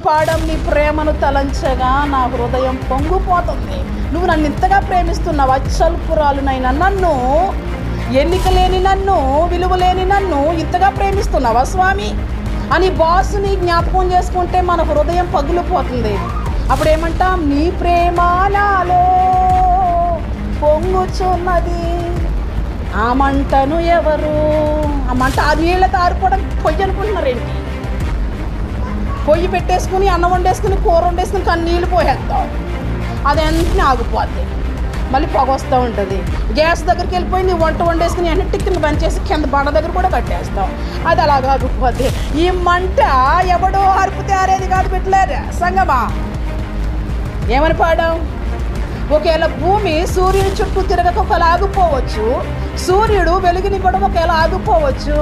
పాడం నీ ప్రేమను తలంచగా నా హృదయం పొంగిపోతుంది. నువ్వు నన్ను ఇంతగా ప్రేమిస్తున్నావు, అచ్చల్పురాలునైనా నన్ను, ఎన్నిక లేని నన్ను, విలువ లేని నన్ను ఇంతగా ప్రేమిస్తున్నావా స్వామి అని బాసుని జ్ఞాపకం చేసుకుంటే మన హృదయం పగిలిపోతుంది. అప్పుడు ఏమంటాం? నీ ప్రేమ నాలో పొంగుచున్నది, ఆ మంటను ఎవరు, ఆ మంట ఆ నీళ్ళతో ఆరిపోవడం పొయ్యి అనుకుంటున్నారేంటి? పొయ్యి పెట్టేసుకుని అన్నం వండేసుకుని కూర వండేసుకుని కానీ నీళ్ళు పోసేస్తాం, అది వెంటనే ఆగిపోద్ది, మళ్ళీ పొగ వస్తూ ఉంటుంది. గ్యాస్ దగ్గరికి వెళ్ళిపోయి నీ వంట వండేసుకుని వెంటనే టిక్కిని బంద్ చేసి కింద బండ దగ్గర కూడా కట్టేస్తాం, అది అలాగా ఆగిపోద్ది. ఈ మంట ఎవడో అరుపుతే ఆరేది కాదు పెట్టలేరు సంగమా. ఏమని పాడాం? ఒకవేళ భూమి సూర్యుని చుట్టూ తిరగక ఒకవేళ ఆగిపోవచ్చు, సూర్యుడు వెలుగునివ్వడం ఒకవేళ ఆగిపోవచ్చు,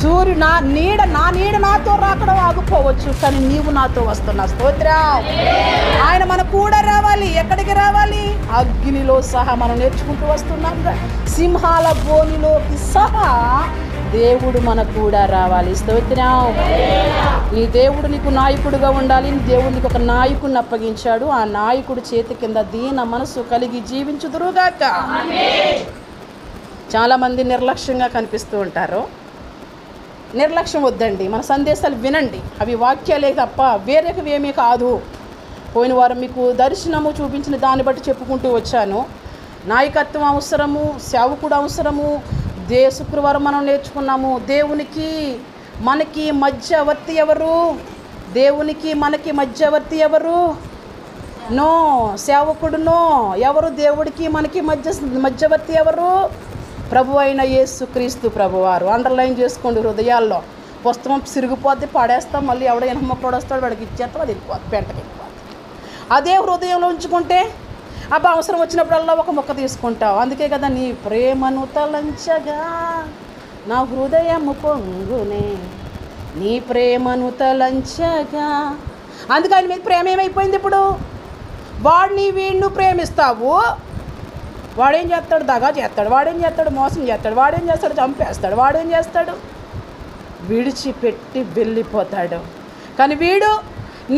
సూర్యుడు నా నీడ నాతో రాకడం ఆగిపోవచ్చు, కానీ నీవు నాతో వస్తున్నావు. స్తోత్రం. ఆయన మన కూడా రావాలి. ఎక్కడికి రావాలి? అగ్నిలో సహా మనం నేర్చుకుంటూ వస్తున్నాం. సింహాల బోనిలోకి సహా దేవుడు మన కూడా రావాలి. స్తోత్రం. నీ దేవుడు నీకు నాయకుడుగా ఉండాలి. నీ దేవుడు నీకు ఒక నాయకుడిని అప్పగించాడు. ఆ నాయకుడు చేతి కింద దీన మనసు కలిగి జీవించుదురుగాక. చాలామంది నిర్లక్ష్యంగా కనిపిస్తూ ఉంటారు. నిర్లక్ష్యం వద్దండి. మన సందేశాలు వినండి, అవి వాక్యాలే తప్ప వేరేవి ఏమీ కాదు. పోయిన వారం మీకు దర్శనము చూపించిన దాన్ని బట్టి చెప్పుకుంటూ వచ్చాను. నాయకత్వం అవసరము, సేవకుడు అవసరము. శుక్రవారం మనం నేర్చుకున్నాము, దేవునికి మనకి మధ్యవర్తి ఎవరు? దేవునికి మనకి మధ్యవర్తి ఎవరు? నో. సేవకుడు నో. ఎవరు దేవుడికి మనకి మధ్యవర్తి ఎవరు? ప్రభు అయిన యేసుక్రీస్తు ప్రభువారు. అండర్లైన్ చేసుకోండి హృదయాల్లో. పుస్తకం సిరిగిపోద్ది, పడేస్తాం, మళ్ళీ ఎవడో ఎనమక్కడు వస్తాడు, వాడికి ఇచ్చేస్తాం, అది వెళ్ళిపోద్ది, పెంటకి వెళ్ళిపోద్ది. అదే హృదయంలో ఉంచుకుంటే అబ్బా అవసరం వచ్చినప్పుడల్లా ఒక మొక్క తీసుకుంటావు. అందుకే కదా నీ ప్రేమను తలంచగా నా హృదయము పొంగునే, నీ ప్రేమను తలంచగా. అందుకే ఆయన మీద ప్రేమ ఏమైపోయింది ఇప్పుడు? వాడిని వీడిని ప్రేమిస్తావు, వాడేం చేస్తాడు? దగా చేస్తాడు, వాడేం చేస్తాడు? మోసం చేస్తాడు, వాడేం చేస్తాడు? చంపేస్తాడు, వాడేం చేస్తాడు? విడిచిపెట్టి వెళ్ళిపోతాడు. కానీ వీడు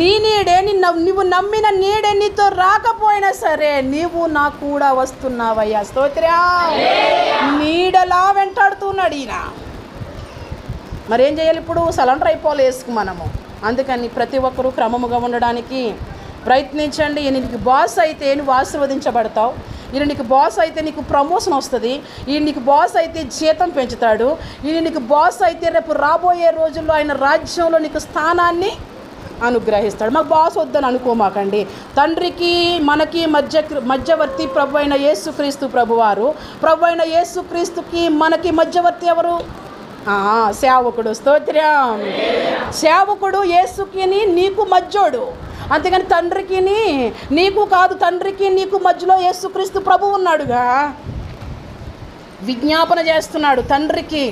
నీ నీడే, నువ్వు నమ్మిన నీడే నీతో రాకపోయినా సరే నీవు నా కూడా వస్తున్నావయ్యా. స్తోత్రం. నీడలా వెంటాడుతున్నాడు ఈయన. మరేం చేయాలి ఇప్పుడు? సలెండర్ అయిపోవాలి వేసుకు మనము. అందుకని ప్రతి ఒక్కరూ క్రమముగా ఉండడానికి ప్రయత్నించండి. ఈయన నీకు బాస్ అయితే నువ్వు ఆశీర్వదించబడతావు. ఈయన నీకు బాస్ అయితే నీకు ప్రమోషన్ వస్తుంది. ఈయన నీకు బాస్ అయితే జీతం పెంచుతాడు. ఈయన నీకు బాస్ అయితే రేపు రాబోయే రోజుల్లో ఆయన రాజ్యంలో నీకు స్థానాన్ని అనుగ్రహిస్తాడు. మాకు బాస్ వద్దని అనుకోమాకండి. తండ్రికి మనకి మధ్యవర్తి ప్రభు అయిన యేసుక్రీస్తు ప్రభువారు. ప్రభు అయిన యేసుక్రీస్తుకి మనకి మధ్యవర్తి ఎవరు? సేవకుడు. స్తోత్రం. సేవకుడు యేసుకి నీకు మధ్యోడు. అంతేగాని తండ్రికి నీకు కాదు, తండ్రికి నీకు మధ్యలో యేసుక్రీస్తు ప్రభు ఉన్నాడుగా. విజ్ఞాపన చేస్తున్నాడు తండ్రికి.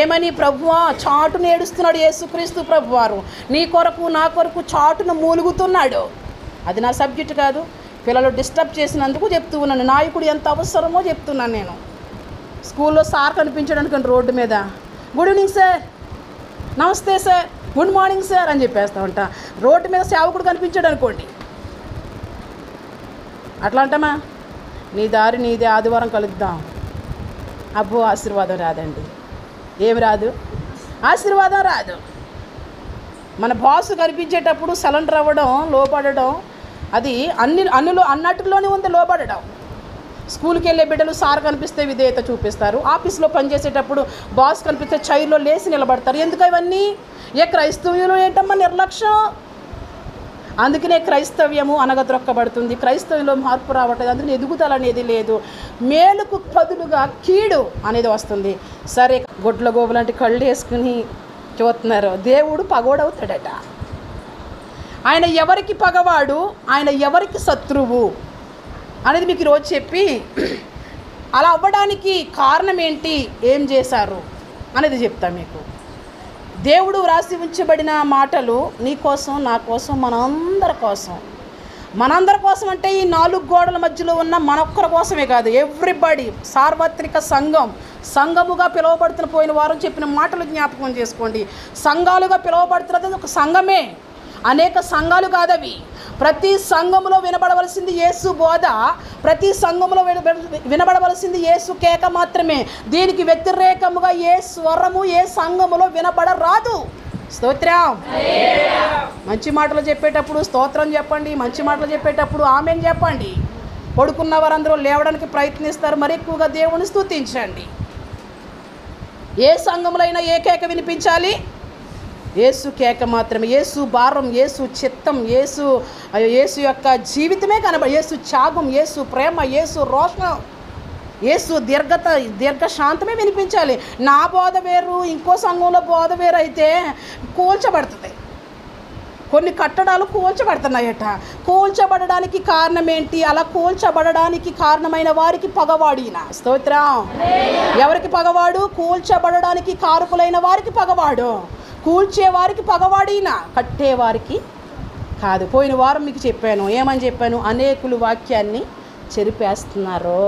ఏమని? ప్రభువా చాటును ఏడుస్తున్నాడు యేసుక్రీస్తు ప్రభువారు. నీ కొరకు నా కొరకు చాటును మూలుగుతున్నాడు. అది నా సబ్జెక్ట్ కాదు. పిల్లలు డిస్టర్బ్ చేసినందుకు చెప్తూ ఉన్నాను. నాయకుడు ఎంత అవసరమో చెప్తున్నాను నేను. స్కూల్లో సార్ కనిపించడానికి రోడ్డు మీద గుడ్ ఈవినింగ్ సార్, నమస్తే సార్, గుడ్ మార్నింగ్ సార్ అని చెప్పేస్తూ ఉంటా. రోడ్డు మీద సేవకుడు కనిపించాడు అనుకోండి, అట్లా అంటామా? నీ దారి నీదే, ఆదివారం కలుద్దాం. అబ్బో ఆశీర్వాదం రాదండి. ఏమి రాదు? ఆశీర్వాదం రాదు. మన బాసు కనిపించేటప్పుడు సలెండర్ అవ్వడం, లోపడడం, అది అన్నట్టులోనే ఉంది లోపడడం. స్కూల్కి వెళ్ళే బిడ్డలు సార్ కనిపిస్తే విధేయత చూపిస్తారు. ఆఫీస్లో పనిచేసేటప్పుడు బాస్ కనిపిస్తే చైర్లో లేచి నిలబడతారు. ఎందుకు ఇవన్నీ? ఏ క్రైస్తవ్యంలో ఏంటమ్మా నిర్లక్ష్యం? అందుకనే క్రైస్తవ్యము అనగద్రొక్కబడుతుంది. క్రైస్తవ్యంలో మార్పు రావట్లేదు. అందుకని ఎదుగుదల అనేది లేదు. మేలుకు బదులుగా కీడు అనేది వస్తుంది. సరే, గొడ్ల గోవు లాంటి కళ్ళు వేసుకుని చూస్తున్నారు. దేవుడు పగోడవుతాడట. ఆయన ఎవరికి పగవాడు, ఆయన ఎవరికి శత్రువు అనేది మీకు ఈరోజు చెప్పి, అలా అవ్వడానికి కారణం ఏంటి, ఏం చేశారు అనేది చెప్తాను మీకు. దేవుడు వ్రాసి ఉంచబడిన మాటలు నీ కోసం, నా కోసం, మనందరి కోసం. మనందరి కోసం అంటే ఈ 4 గోడల మధ్యలో ఉన్న మనొక్కరి కోసమే కాదు, ఎవ్రీబడి. సార్వత్రిక సంఘముగా పిలువబడుతున్న పోయిన వారం చెప్పిన మాటలు జ్ఞాపకం చేసుకోండి. సంఘాలుగా పిలువబడుతున్నది ఒక సంఘమే. అనేక సంఘాలు కాదవి. ప్రతి సంఘములో వినబడవలసింది యేసు బోధ, ప్రతి సంఘములో వినబడవలసింది యేసు కేక మాత్రమే. దీనికి వ్యతిరేకముగా ఏ స్వరము ఏ సంఘములో వినబడరాదు. స్తోత్రం. మంచి మాటలు చెప్పేటప్పుడు స్తోత్రం చెప్పండి, మంచి మాటలు చెప్పేటప్పుడు ఆమేన్ చెప్పండి. పడుకున్న వారందరూ లేవడానికి ప్రయత్నిస్తారు, మరి ఎక్కువగా దేవుని స్తుతించండి. ఏ సంఘములో అయినా ఏ కేక వినిపించాలి? యేసు కేక మాత్రమే. యేసు భారం, యేసు చిత్తం, యేసు యొక్క జీవితమే కనబడి, యేసు త్యాగం, యేసు ప్రేమ, యేసు రోషం, యేసు దీర్ఘశాంతమే వినిపించాలి. నా బోధ వేరు, ఇంకో సంఘంలో బోధ వేరు అయితే కూల్చబడుతుంది. కొన్ని కట్టడాలు కూల్చబడుతున్నాయట. కూల్చబడడానికి కారణం ఏంటి? అలా కూల్చబడడానికి కారణమైన వారికి పగవాడిన. స్తోత్రం. ఎవరికి పగవాడు? కూల్చబడడానికి కారకులైన వారికి పగవాడు. కూల్చేవారికి పగవాడిన, కట్టేవారికి కాదు. పోయిన వారం మీకు చెప్పాను, ఏమని చెప్పాను? అనేకులు వాక్యాన్ని చెరిపేస్తున్నారు,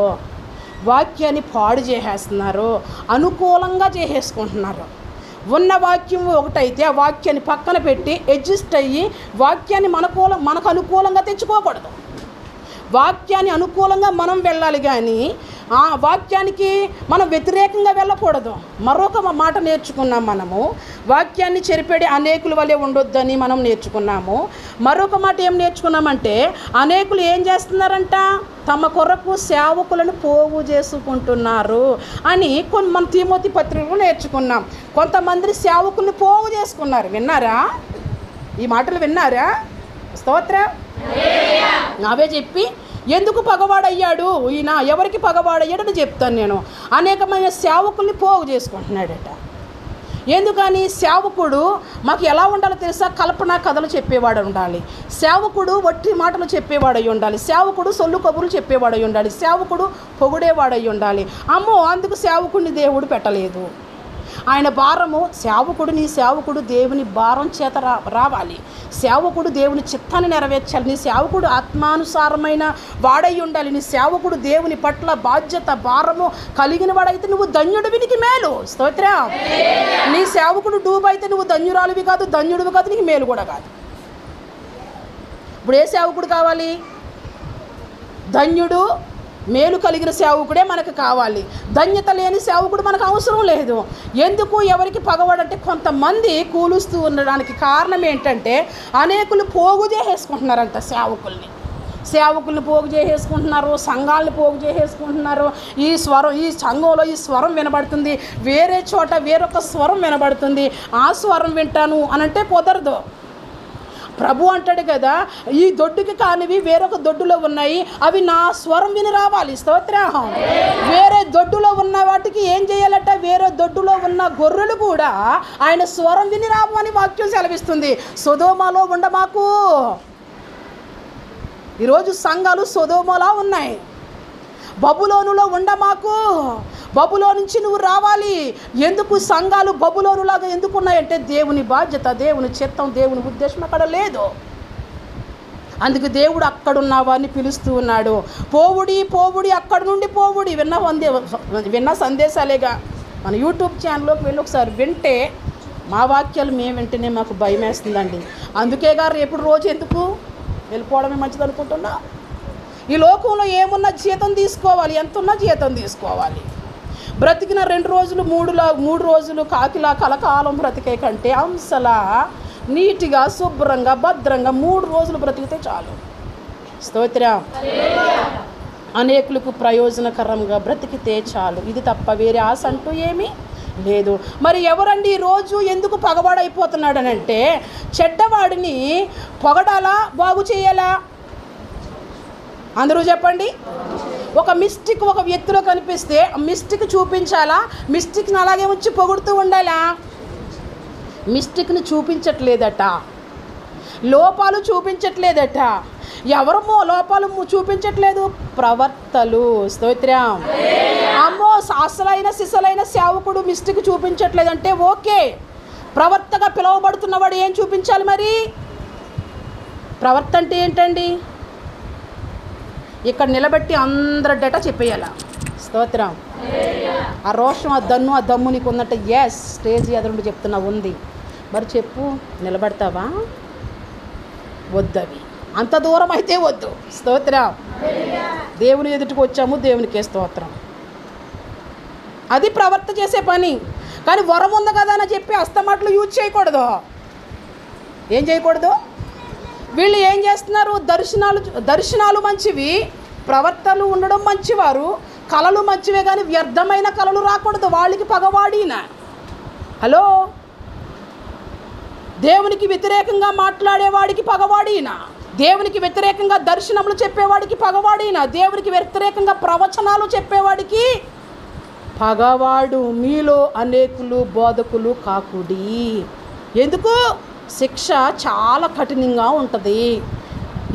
వాక్యాన్ని పాడు చేసేస్తున్నారు, అనుకూలంగా చేసేసుకుంటున్నారు. ఉన్న వాక్యం ఒకటైతే ఆ వాక్యాన్ని పక్కన పెట్టి అడ్జస్ట్ అయ్యి వాక్యాన్ని మనకు అనుకూలంగా తెచ్చుకోకూడదు. వాక్యాన్ని అనుకూలంగా మనం వెళ్ళాలి, కానీ ఆ వాక్యానికి మనం వ్యతిరేకంగా వెళ్ళకూడదు. మరొక మాట నేర్చుకున్నాం మనము, వాక్యాన్ని చెరిపేడి అనేకుల వలె ఉండొద్దని మనం నేర్చుకున్నాము. మరొక మాట ఏం నేర్చుకున్నామంటే, అనేకులు ఏం చేస్తున్నారంట? తమ కొరకు సేవకులను పోగు చేసుకుంటున్నారు అని మన తిమోతి పత్రికలో నేర్చుకున్నాం. కొంతమంది సేవకుల్ని పోగు చేసుకున్నారు. విన్నారా? ఈ మాటలు విన్నారా? స్తోత్రం. అవే చెప్పి ఎందుకు పగవాడయ్యాడు ఈయన, ఎవరికి పగవాడయ్యాడని చెప్తాను నేను. అనేకమైన సేవకుల్ని పోగు చేసుకుంటున్నాడట. ఎందుకని? సేవకుడు మాకు ఎలా ఉండాలో తెలుసా? కల్పన కథలు చెప్పేవాడు ఉండాలి, సేవకుడు వట్టి మాటలు చెప్పేవాడై ఉండాలి, సేవకుడు సొల్లు కబుర్లు చెప్పేవాడై ఉండాలి, సేవకుడు పొగుడేవాడై ఉండాలి. అమ్మో, అందుకు సేవకుడిని దేవుడు పెట్టలేదు. ఆయన భారము సేవకుడు, నీ సేవకుడు దేవుని భారం చేత రావాలి. సేవకుడు దేవుని చిత్తాన్ని నెరవేర్చాలి. నీ సేవకుడు ఆత్మానుసారమైన వాడై ఉండాలి. నీ సేవకుడు దేవుని పట్ల బాధ్యత భారము కలిగిన వాడైతే నువ్వు ధన్యుడివి, నీకు మేలు. స్తోత్రం. నీ సేవకుడు డూబ్ అయితే నువ్వు ధన్యురాలివి కాదు, ధన్యుడివి కాదు, నీకు మేలు కూడా కాదు. ఇప్పుడు ఏ సేవకుడు కావాలి? ధన్యుడు, మేలు కలిగిన సేవకుడే మనకు కావాలి. ధన్యత లేని సేవకుడు మనకు అవసరం లేదు. ఎందుకు? ఎవరికి పగవాడంటే, కొంతమంది కూలుస్తూ ఉండడానికి కారణం ఏంటంటే, అనేకులు పోగు చేసేసుకుంటున్నారంట. సేవకుల్ని పోగు చేసేసుకుంటున్నారు, సంఘాలను పోగు చేసేసుకుంటున్నారు. ఈ సంఘంలో ఈ స్వరం వినబడుతుంది, వేరే చోట వేరొక స్వరం వినబడుతుంది, ఆ స్వరం వింటాను అనంటే కుదరదు. ప్రభు అంటాడు కదా, ఈ దొడ్డుకి కానివి వేరొక దొడ్డులో ఉన్నాయి, అవి నా స్వరం విని రావాలి. స్తోత్రం. వేరే దొడ్డులో ఉన్న వాటికి ఏం చేయాలట? వేరే దొడ్డులో ఉన్న గొర్రెలు కూడా ఆయన స్వరం విని రావని వాక్యం సెలవిస్తుంది. సొదొమలో ఉండమాకు. ఈరోజు సంఘాలు సొదొమలా ఉన్నాయి. బబులోనులో ఉండమాకు. బబులో నుంచి నువ్వు రావాలి. ఎందుకు సంఘాలు బబులోనులాగా ఎందుకు ఉన్నాయంటే, దేవుని బాధ్యత, దేవుని చిత్తం, దేవుని ఉద్దేశం అక్కడ లేదు. అందుకు దేవుడు అక్కడున్న వారిని పిలుస్తూ ఉన్నాడు. పోవుడి పోవుడి, అక్కడి నుండి పోవుడి. విన్న సందేశాలేగా. మన యూట్యూబ్ ఛానల్లోకి వెళ్ళి ఒకసారి వింటే, మా వాక్యాలు మేము వింటేనే మాకు భయం వేస్తుందండి. అందుకేగా రేపు రోజు ఎందుకు వెళ్ళిపోవడమే మంచిది అనుకుంటున్నా. ఈ లోకంలో ఏమున్నా జీతం తీసుకోవాలి, ఎంతున్నా జీతం తీసుకోవాలి. బ్రతికిన 2 రోజులు 3 రోజులు కాకిలా కలకాలం బ్రతికే కంటే అంశలా నీటిగా శుభ్రంగా భద్రంగా 3 రోజులు బ్రతికితే చాలు. స్తోత్రం. అనేకులకు ప్రయోజనకరంగా బ్రతికితే చాలు. ఇది తప్ప వేరే ఆశ అంటూ ఏమీ లేదు. మరి ఎవరండి ఈరోజు ఎందుకు పగవాడైపోతున్నాడనంటే, చెడ్డవాడిని పొగడాలా, బాగు చేయాలా? అందరూ చెప్పండి. ఒక మిస్టేక్ ఒక వ్యక్తిలో కనిపిస్తే మిస్టేక్ చూపించాలా? మిస్టేక్ని అలాగే ఉంచి పొగుడుతూ ఉండాలా? మిస్టేక్ని చూపించట్లేదట, లోపాలు చూపించట్లేదట. ఎవరమ్మో లోపాలు చూపించట్లేదు? ప్రవర్తలు. స్తోత్రం. అమ్మో, అసలైన సిసలైన సేవకుడు మిస్టేక్ చూపించట్లేదంటే ఓకే. ప్రవర్తగా పిలువబడుతున్నవాడు ఏం చూపించాలి మరి? ప్రవర్త అంటే ఏంటండి? ఇక్కడ నిలబెట్టి అందరి డేటా చెప్పేయాల. స్తోత్రం. ఆ రోషం, ఆ దమ్ము నీకు ఉన్నట్టు. ఎస్, స్టేజ్ ఎదురుండి చెప్తున్నా ఉంది. మరి చెప్పు, నిలబడతావా? వద్దవి, అంత దూరం అయితే వద్దు. స్తోత్రం. దేవుని ఎదుటికి వచ్చాము, దేవునికే స్తోత్రం. అది ప్రవర్త చేసే పని. కానీ వరం ఉంది కదా అని చెప్పి అస్తమాట్లు యూజ్ చేయకూడదు. ఏం చేయకూడదు? వీళ్ళు ఏం చేస్తున్నారు? దర్శనాలు మంచివి, ప్రవర్తనలు ఉండడం మంచివారు, కళలు మంచివే, కానీ వ్యర్థమైన కళలు రాకూడదు. వాళ్ళకి పగవాడిన. హలో, దేవునికి వ్యతిరేకంగా మాట్లాడేవాడికి పగవాడిన, దేవునికి వ్యతిరేకంగా దర్శనములు చెప్పేవాడికి పగవాడిన, దేవునికి వ్యతిరేకంగా ప్రవచనాలు చెప్పేవాడికి పగవాడు. మీలో అనేకులు బోధకులు కాకుడి. ఎందుకు? శిక్ష చాలా కఠినంగా ఉంటుంది.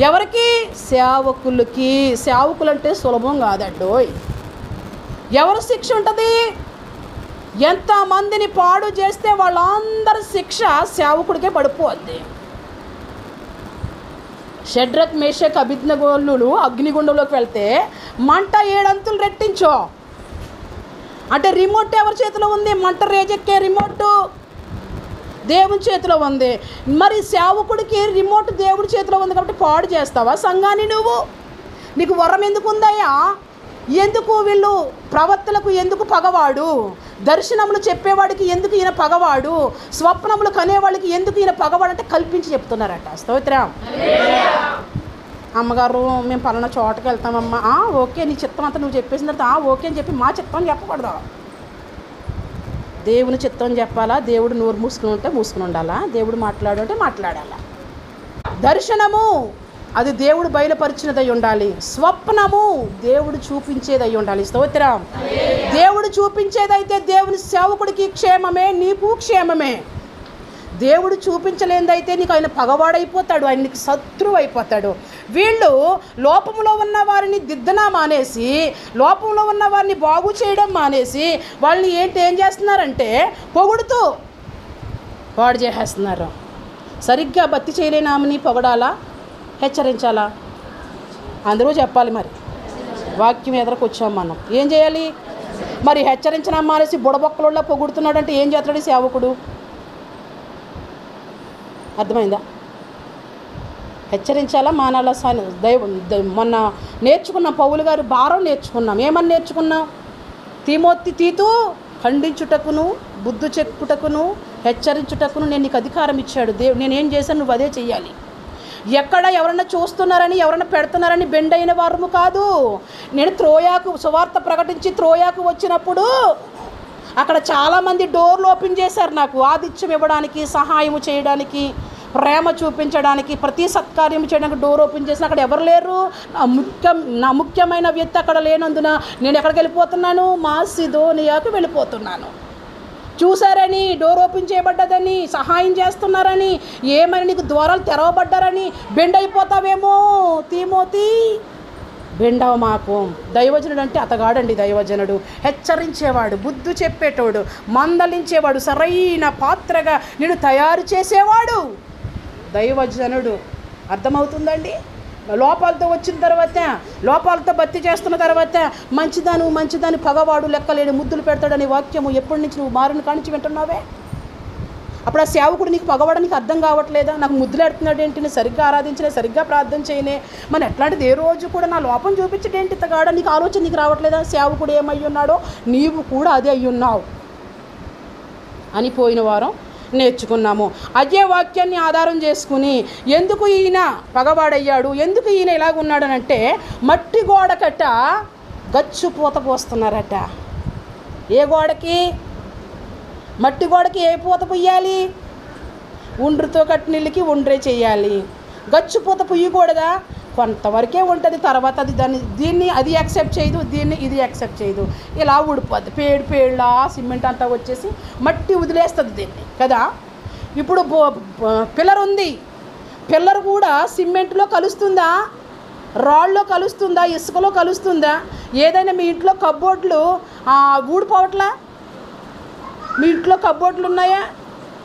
ఎవరికి? సేవకులకి. సేవకులంటే సులభం కాదండోయ్. ఎవరు శిక్ష ఉంటుంది? ఎంతమందిని పాడు చేస్తే వాళ్ళందరి శిక్ష సేవకుడికే పడిపోద్ది. షడ్రక్, మేషక్, అబేద్నెగోలు అగ్నిగుండంలోకి వెళ్తే మంట 7 అంతులు రెట్టించో అంటే రిమోట్ ఎవరి చేతిలో ఉంది? మంట రేజెక్కే రిమోట్ దేవుని చేతిలో ఉంది. మరి సేవకుడికి రిమోట్ దేవుడి చేతిలో ఉంది కాబట్టి పాడు చేస్తావా సంఘాన్ని నువ్వు? నీకు వరం ఎందుకు ఉందయ్యా? ఎందుకు వీళ్ళు ప్రవక్తలకు ఎందుకు పగవాడు? దర్శనములు చెప్పేవాడికి ఎందుకు ఈయన పగవాడు? స్వప్నములు కనేవాడికి ఎందుకు ఈయన పగవాడు అంటే కల్పించి చెప్తున్నారట. స్తోత్రం. అమ్మగారు మేము పలానా చోటకి వెళ్తామమ్మా. ఓకే, నీ చిత్తం అంతా నువ్వు చెప్పేసిన తర్వాత ఓకే అని చెప్పి మా చిత్తం చెప్పకూడదు. దేవుని చిత్తం చెప్పాలా? దేవుడు నోరు మూసుకుని ఉంటే మూసుకుని ఉండాలా? దేవుడు మాట్లాడు అంటే మాట్లాడాలా? దర్శనము అది దేవుడు బయలుపరిచినదై ఉండాలి. స్వప్నము దేవుడు చూపించేదై ఉండాలి. స్తోత్రం. దేవుడు చూపించేదైతే దేవుని సేవకుడికి క్షేమమే, నీకు క్షేమమే. దేవుడు చూపించలేదైతే నీకు ఆయన పగవాడైపోతాడు, ఆయన నీకు శత్రువు అయిపోతాడు. వీళ్ళు లోపంలో ఉన్న వారిని దిద్దనా మానేసి, లోపంలో ఉన్న వారిని బాగు చేయడం మానేసి వాళ్ళని ఏం చేస్తున్నారంటే పొగుడుతూ పాడు చేసేస్తున్నారు. సరిగ్గా భక్తి చేయలేనామని పొగడాలా, హెచ్చరించాలా? అందరూ చెప్పాలి. మరి వాక్యం ఎదురుకు వచ్చాం మనం, ఏం చేయాలి? మరి హెచ్చరించడం మానేసి బుడబొక్కలలో పొగుడుతున్నాడు అంటే ఏం చేస్తాడు సేవకుడు? అర్థమైందా? హెచ్చరించాలా మానాలా? మొన్న నేర్చుకున్నాం, పౌలు గారు భారం నేర్చుకున్నాం. ఏమని నేర్చుకున్నాం? తీతు ఖండించుటకును, బుద్ధి చెప్పుటకును, హెచ్చరించుటకును నేను నీకు అధికారం ఇచ్చాడు దేవుడు. నేనేం చేశాను, నువ్వు అదే చెయ్యాలి. ఎక్కడ ఎవరన్నా చూస్తున్నారని, ఎవరన్నా పెడుతున్నారని బెండ్ అయిన వారము కాదు. నేను త్రోయాకు సువార్త ప్రకటించి త్రోయాకు వచ్చినప్పుడు అక్కడ చాలామంది డోర్లు ఓపెన్ చేశారు నాకు, ఆతిథ్యం ఇవ్వడానికి, సహాయం చేయడానికి, ప్రేమ చూపించడానికి, ప్రతి సత్కార్యం చేయడానికి డోర్ ఓపెన్ చేసిన అక్కడ ఎవరు లేరు. నా ముఖ్యమైన వ్యక్తి అక్కడ లేనందున నేను ఎక్కడికి వెళ్ళిపోతున్నాను? మాసిదోనియాకు వెళ్ళిపోతున్నాను. చూశారని, డోర్ ఓపెన్ చేయబడ్డదని, సహాయం చేస్తున్నారని, ఏమని నీకు ద్వారాలు తెరవబడ్డారని బెండ్ అయిపోతావేమో. తిమోతి, బెండవ మాకు. దైవజనుడు అంటే అతగాడండి. దైవజనుడు హెచ్చరించేవాడు, బుద్ధి చెప్పేటోడు, మందలించేవాడు, సరైన పాత్రగా నేను తయారు చేసేవాడు దైవజనుడు. అర్థమవుతుందండి? లోపాలతో వచ్చిన తర్వాత, లోపాలతో భర్తీ చేస్తున్న తర్వాత మంచిదాని పగవాడు లెక్కలేడు, ముద్దులు పెడతాడని వాక్యము ఎప్పటి నుంచి నువ్వు మారిన కానించి వింటున్నావే? అప్పుడు ఆ సేవకుడు నీకు పగవాడానికి అర్థం కావట్లేదా? నాకు ముద్దులు పెడుతున్నాడు ఏంటి, నేను సరిగ్గా ఆరాధించలే, సరిగ్గా ప్రార్థన చేయలే, మరి ఎట్లాంటిది ఏ రోజు కూడా నా లోపం చూపించడేంటి ఇతగాడ? నీకు ఆలోచన నీకు రావట్లేదా? సేవకుడు ఏమై ఉన్నాడో నీవు కూడా అదే అయ్యున్నావు అని పోయిన వారం నేర్చుకున్నాము. అదే వాక్యాన్ని ఆధారం చేసుకుని ఎందుకు ఈయన పగవాడయ్యాడు, ఎందుకు ఈయన ఇలాగున్నాడనంటే మట్టి గోడకట గచ్చు పూత పోస్తున్నారట. ఏ గోడకి? మట్టి గోడకి ఏ పూత పొయ్యాలి? ఉండ్రుతో కట్టినీళ్ళకి ఉండ్రే చేయాలి. గచ్చు పూత పొయ్యకూడదా? కొంతవరకే ఉంటుంది, తర్వాత అది దీన్ని అది యాక్సెప్ట్ చేయదు, దీన్ని ఇది యాక్సెప్ట్ చేయదు, ఇలా ఊడిపోద్ది. పేళ్ళ సిమెంట్ అంతా వచ్చేసి మట్టి వదిలేస్తుంది దీన్ని కదా. ఇప్పుడు పిల్లర్ ఉంది, పిల్లర్ కూడా సిమెంట్లో కలుస్తుందా, రాళ్ళలో కలుస్తుందా, ఇసుకలో కలుస్తుందా? ఏదైనా మీ ఇంట్లో కబ్బోర్డ్లు ఊడిపోవట్లా? మీ ఇంట్లో కబ్బోర్డ్లు ఉన్నాయా?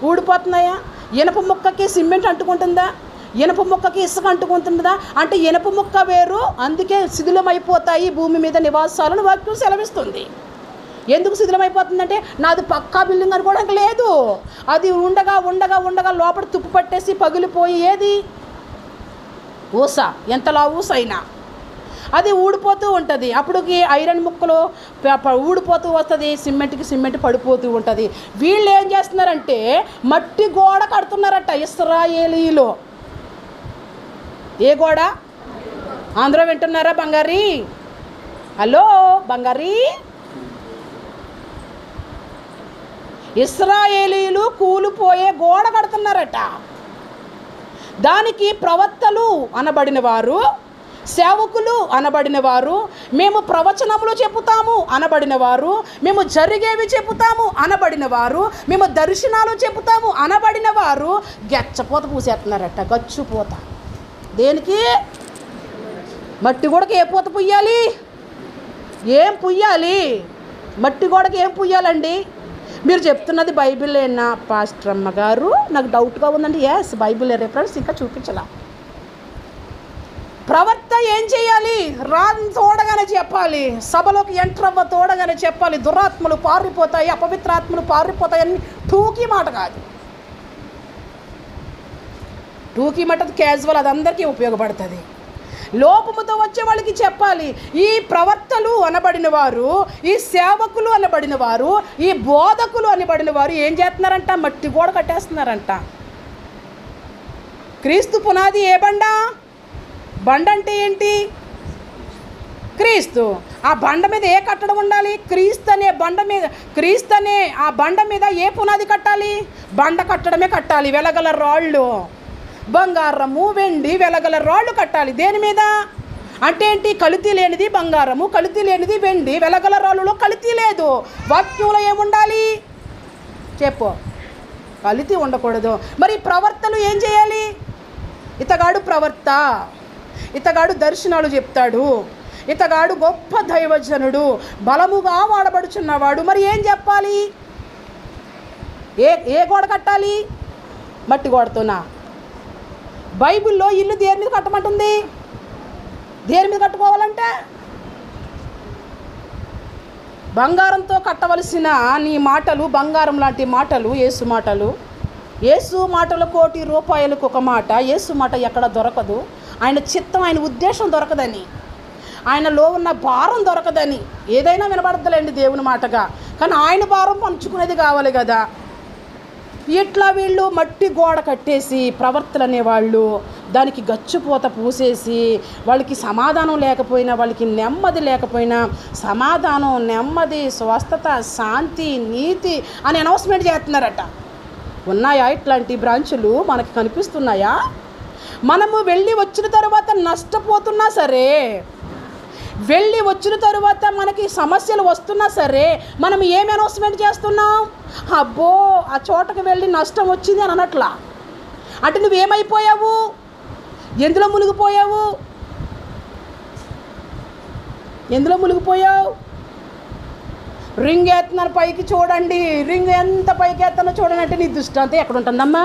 ఊడిపోతున్నాయా? ఇనప ముక్కకి సిమెంట్ అంటుకుంటుందా? ఇనప ముక్కకి ఇసుక అంటుకుంటుందా? అంటే ఇనప ముక్క వేరు, అందుకే శిథిలమైపోతాయి భూమి మీద నివాసాలను వాక్యం సెలవిస్తుంది. ఎందుకు శిథిలమైపోతుందంటే నాది పక్కా బిల్డింగ్ అనుకోవడానికి లేదు, అది ఉండగా లోపల తుప్పు పట్టేసి పగిలిపోయి ఏది ఊస, ఎంతలా ఊస అయినా అది ఊడిపోతూ ఉంటుంది. అప్పుడుకి ఐరన్ ముక్కలు ఊడిపోతూ వస్తుంది, సిమెంట్ పడిపోతూ ఉంటుంది. వీళ్ళు ఏం చేస్తున్నారంటే మట్టి గోడ కడుతున్నారట ఇశ్రాయేలీలో. ఏ గోడ? అందరూ వింటున్నారా బంగారీ? హలో బంగారీ? ఇశ్రాయేలీలు కూలిపోయే గోడ కడుతున్నారట. దానికి ప్రవక్తలు అనబడిన వారు, సేవకులు అనబడిన వారు, మేము ప్రవచనములు చెబుతాము అనబడిన వారు, మేము జరిగేవి చెబుతాము అనబడిన వారు, మేము దర్శనాలు చెబుతాము అనబడిన వారు గచ్చపోత పూసేస్తున్నారట. గచ్చుపోత. దేనికి? మట్టి గోడకి ఏ పూత పుయ్యాలి? ఏం పుయ్యాలి? మట్టి గోడకి ఏం పుయ్యాలండి? మీరు చెప్తున్నది బైబిలేనా పాస్టర్ అమ్మ గారు? నాకు డౌట్గా ఉందండి. ఎస్, బైబిల్ రెఫరెన్స్ ఇంకా చూపించాల. ప్రవక్త ఏం చేయాలి? రాని తోడగానే చెప్పాలి, సభలోకి ఎంటర్ అవ్వ తోడగానే చెప్పాలి. దురాత్మలు పారిపోతాయి, అపవిత్రాత్మలు పారిపోతాయని టూకీ మాట కాదు. టూకీ మాట క్యాజువల్, అది అందరికీ ఉపయోగపడుతుంది. లోపముతో వచ్చే వాళ్ళకి చెప్పాలి. ఈ ప్రవక్తలు అనబడిన వారు, ఈ సేవకులు అనబడిన వారు, ఈ బోధకులు అనబడిన వారు ఏం చేస్తున్నారంట? మట్టి గోడ కట్టేస్తున్నారంట. క్రీస్తు పునాది ఏ బండ? బండ అంటే ఏంటి? క్రీస్తు. ఆ బండ మీద ఏ కట్టడం ఉండాలి? క్రీస్తు అనే బండ మీద, క్రీస్తు అనే ఆ బండ మీద ఏ పునాది కట్టాలి? బండ కట్టడమే కట్టాలి. వెలగల రాళ్ళు, బంగారము, వెండి, వెలగల రాళ్ళు కట్టాలి. దేని మీద? అంటే ఏంటి? కల్తీ లేనిది బంగారము, కల్తీ లేనిది వెండి, వెలగల రాళ్ళలో కల్తీ లేదు. వాక్యంలో ఏముండాలి చెప్పు? కల్తీ ఉండకూడదు. మరి ప్రవర్తలు ఏం చేయాలి? ఇతగాడు ప్రవర్త, ఇతగాడు దర్శనాలు చెప్తాడు, ఇతగాడు గొప్ప దైవజనుడు, బలముగా వాడబడుచున్నవాడు. మరి ఏం చెప్పాలి? ఏ గోడ కట్టాలి? మట్టి గోడతోనా? బైబిల్లో ఇల్లు దేని మీద కట్టమంటుంది? దేని మీద కట్టుకోవాలంటే బంగారంతో కట్టవలసిన నీ మాటలు బంగారం లాంటి మాటలు. యేసు మాటలు, యేసు మాటలు 1,00,00,000 రూపాయలకు ఒక మాట. యేసు మాట ఎక్కడ దొరకదు. ఆయన చిత్తం, ఆయన ఉద్దేశం దొరకదని, ఆయనలో ఉన్న భారం దొరకదని. ఏదైనా వినబడతలేండి దేవుని మాటగా, కానీ ఆయన భారం పంచుకునేది కావాలి కదా. ఇట్లా వీళ్ళు మట్టి గోడ కట్టేసి ప్రవర్తలు అనేవాళ్ళు దానికి గచ్చుపోత పూసేసి, వాళ్ళకి సమాధానం లేకపోయినా, వాళ్ళకి నెమ్మది లేకపోయినా, సమాధానం, నెమ్మది, స్వస్థత, శాంతి, నీతి అని అనౌన్స్మెంట్ చేస్తున్నారట. ఉన్నాయా ఇట్లాంటి బ్రాంచులు? మనకి కనిపిస్తున్నాయా? మనము వెళ్ళి వచ్చిన తర్వాత నష్టపోతున్నా సరే, వెళ్ళి వచ్చిన తరువాత మనకి సమస్యలు వస్తున్నా సరే, మనం ఏమి అనౌన్స్మెంట్ చేస్తున్నాం? అబ్బో ఆ చోటకి వెళ్ళి నష్టం వచ్చింది అని అనట్లా. అంటే నువ్వేమైపోయావు? ఎందులో మునిగిపోయావు? ఎందులో మునిగిపోయావు? రింగ్ ఎత్తున్నాను పైకి చూడండి, రింగ్ ఎంత పైకి ఎత్తానో చూడండి అంటే నీ దృష్టాంతం ఎక్కడ ఉంటుందమ్మా?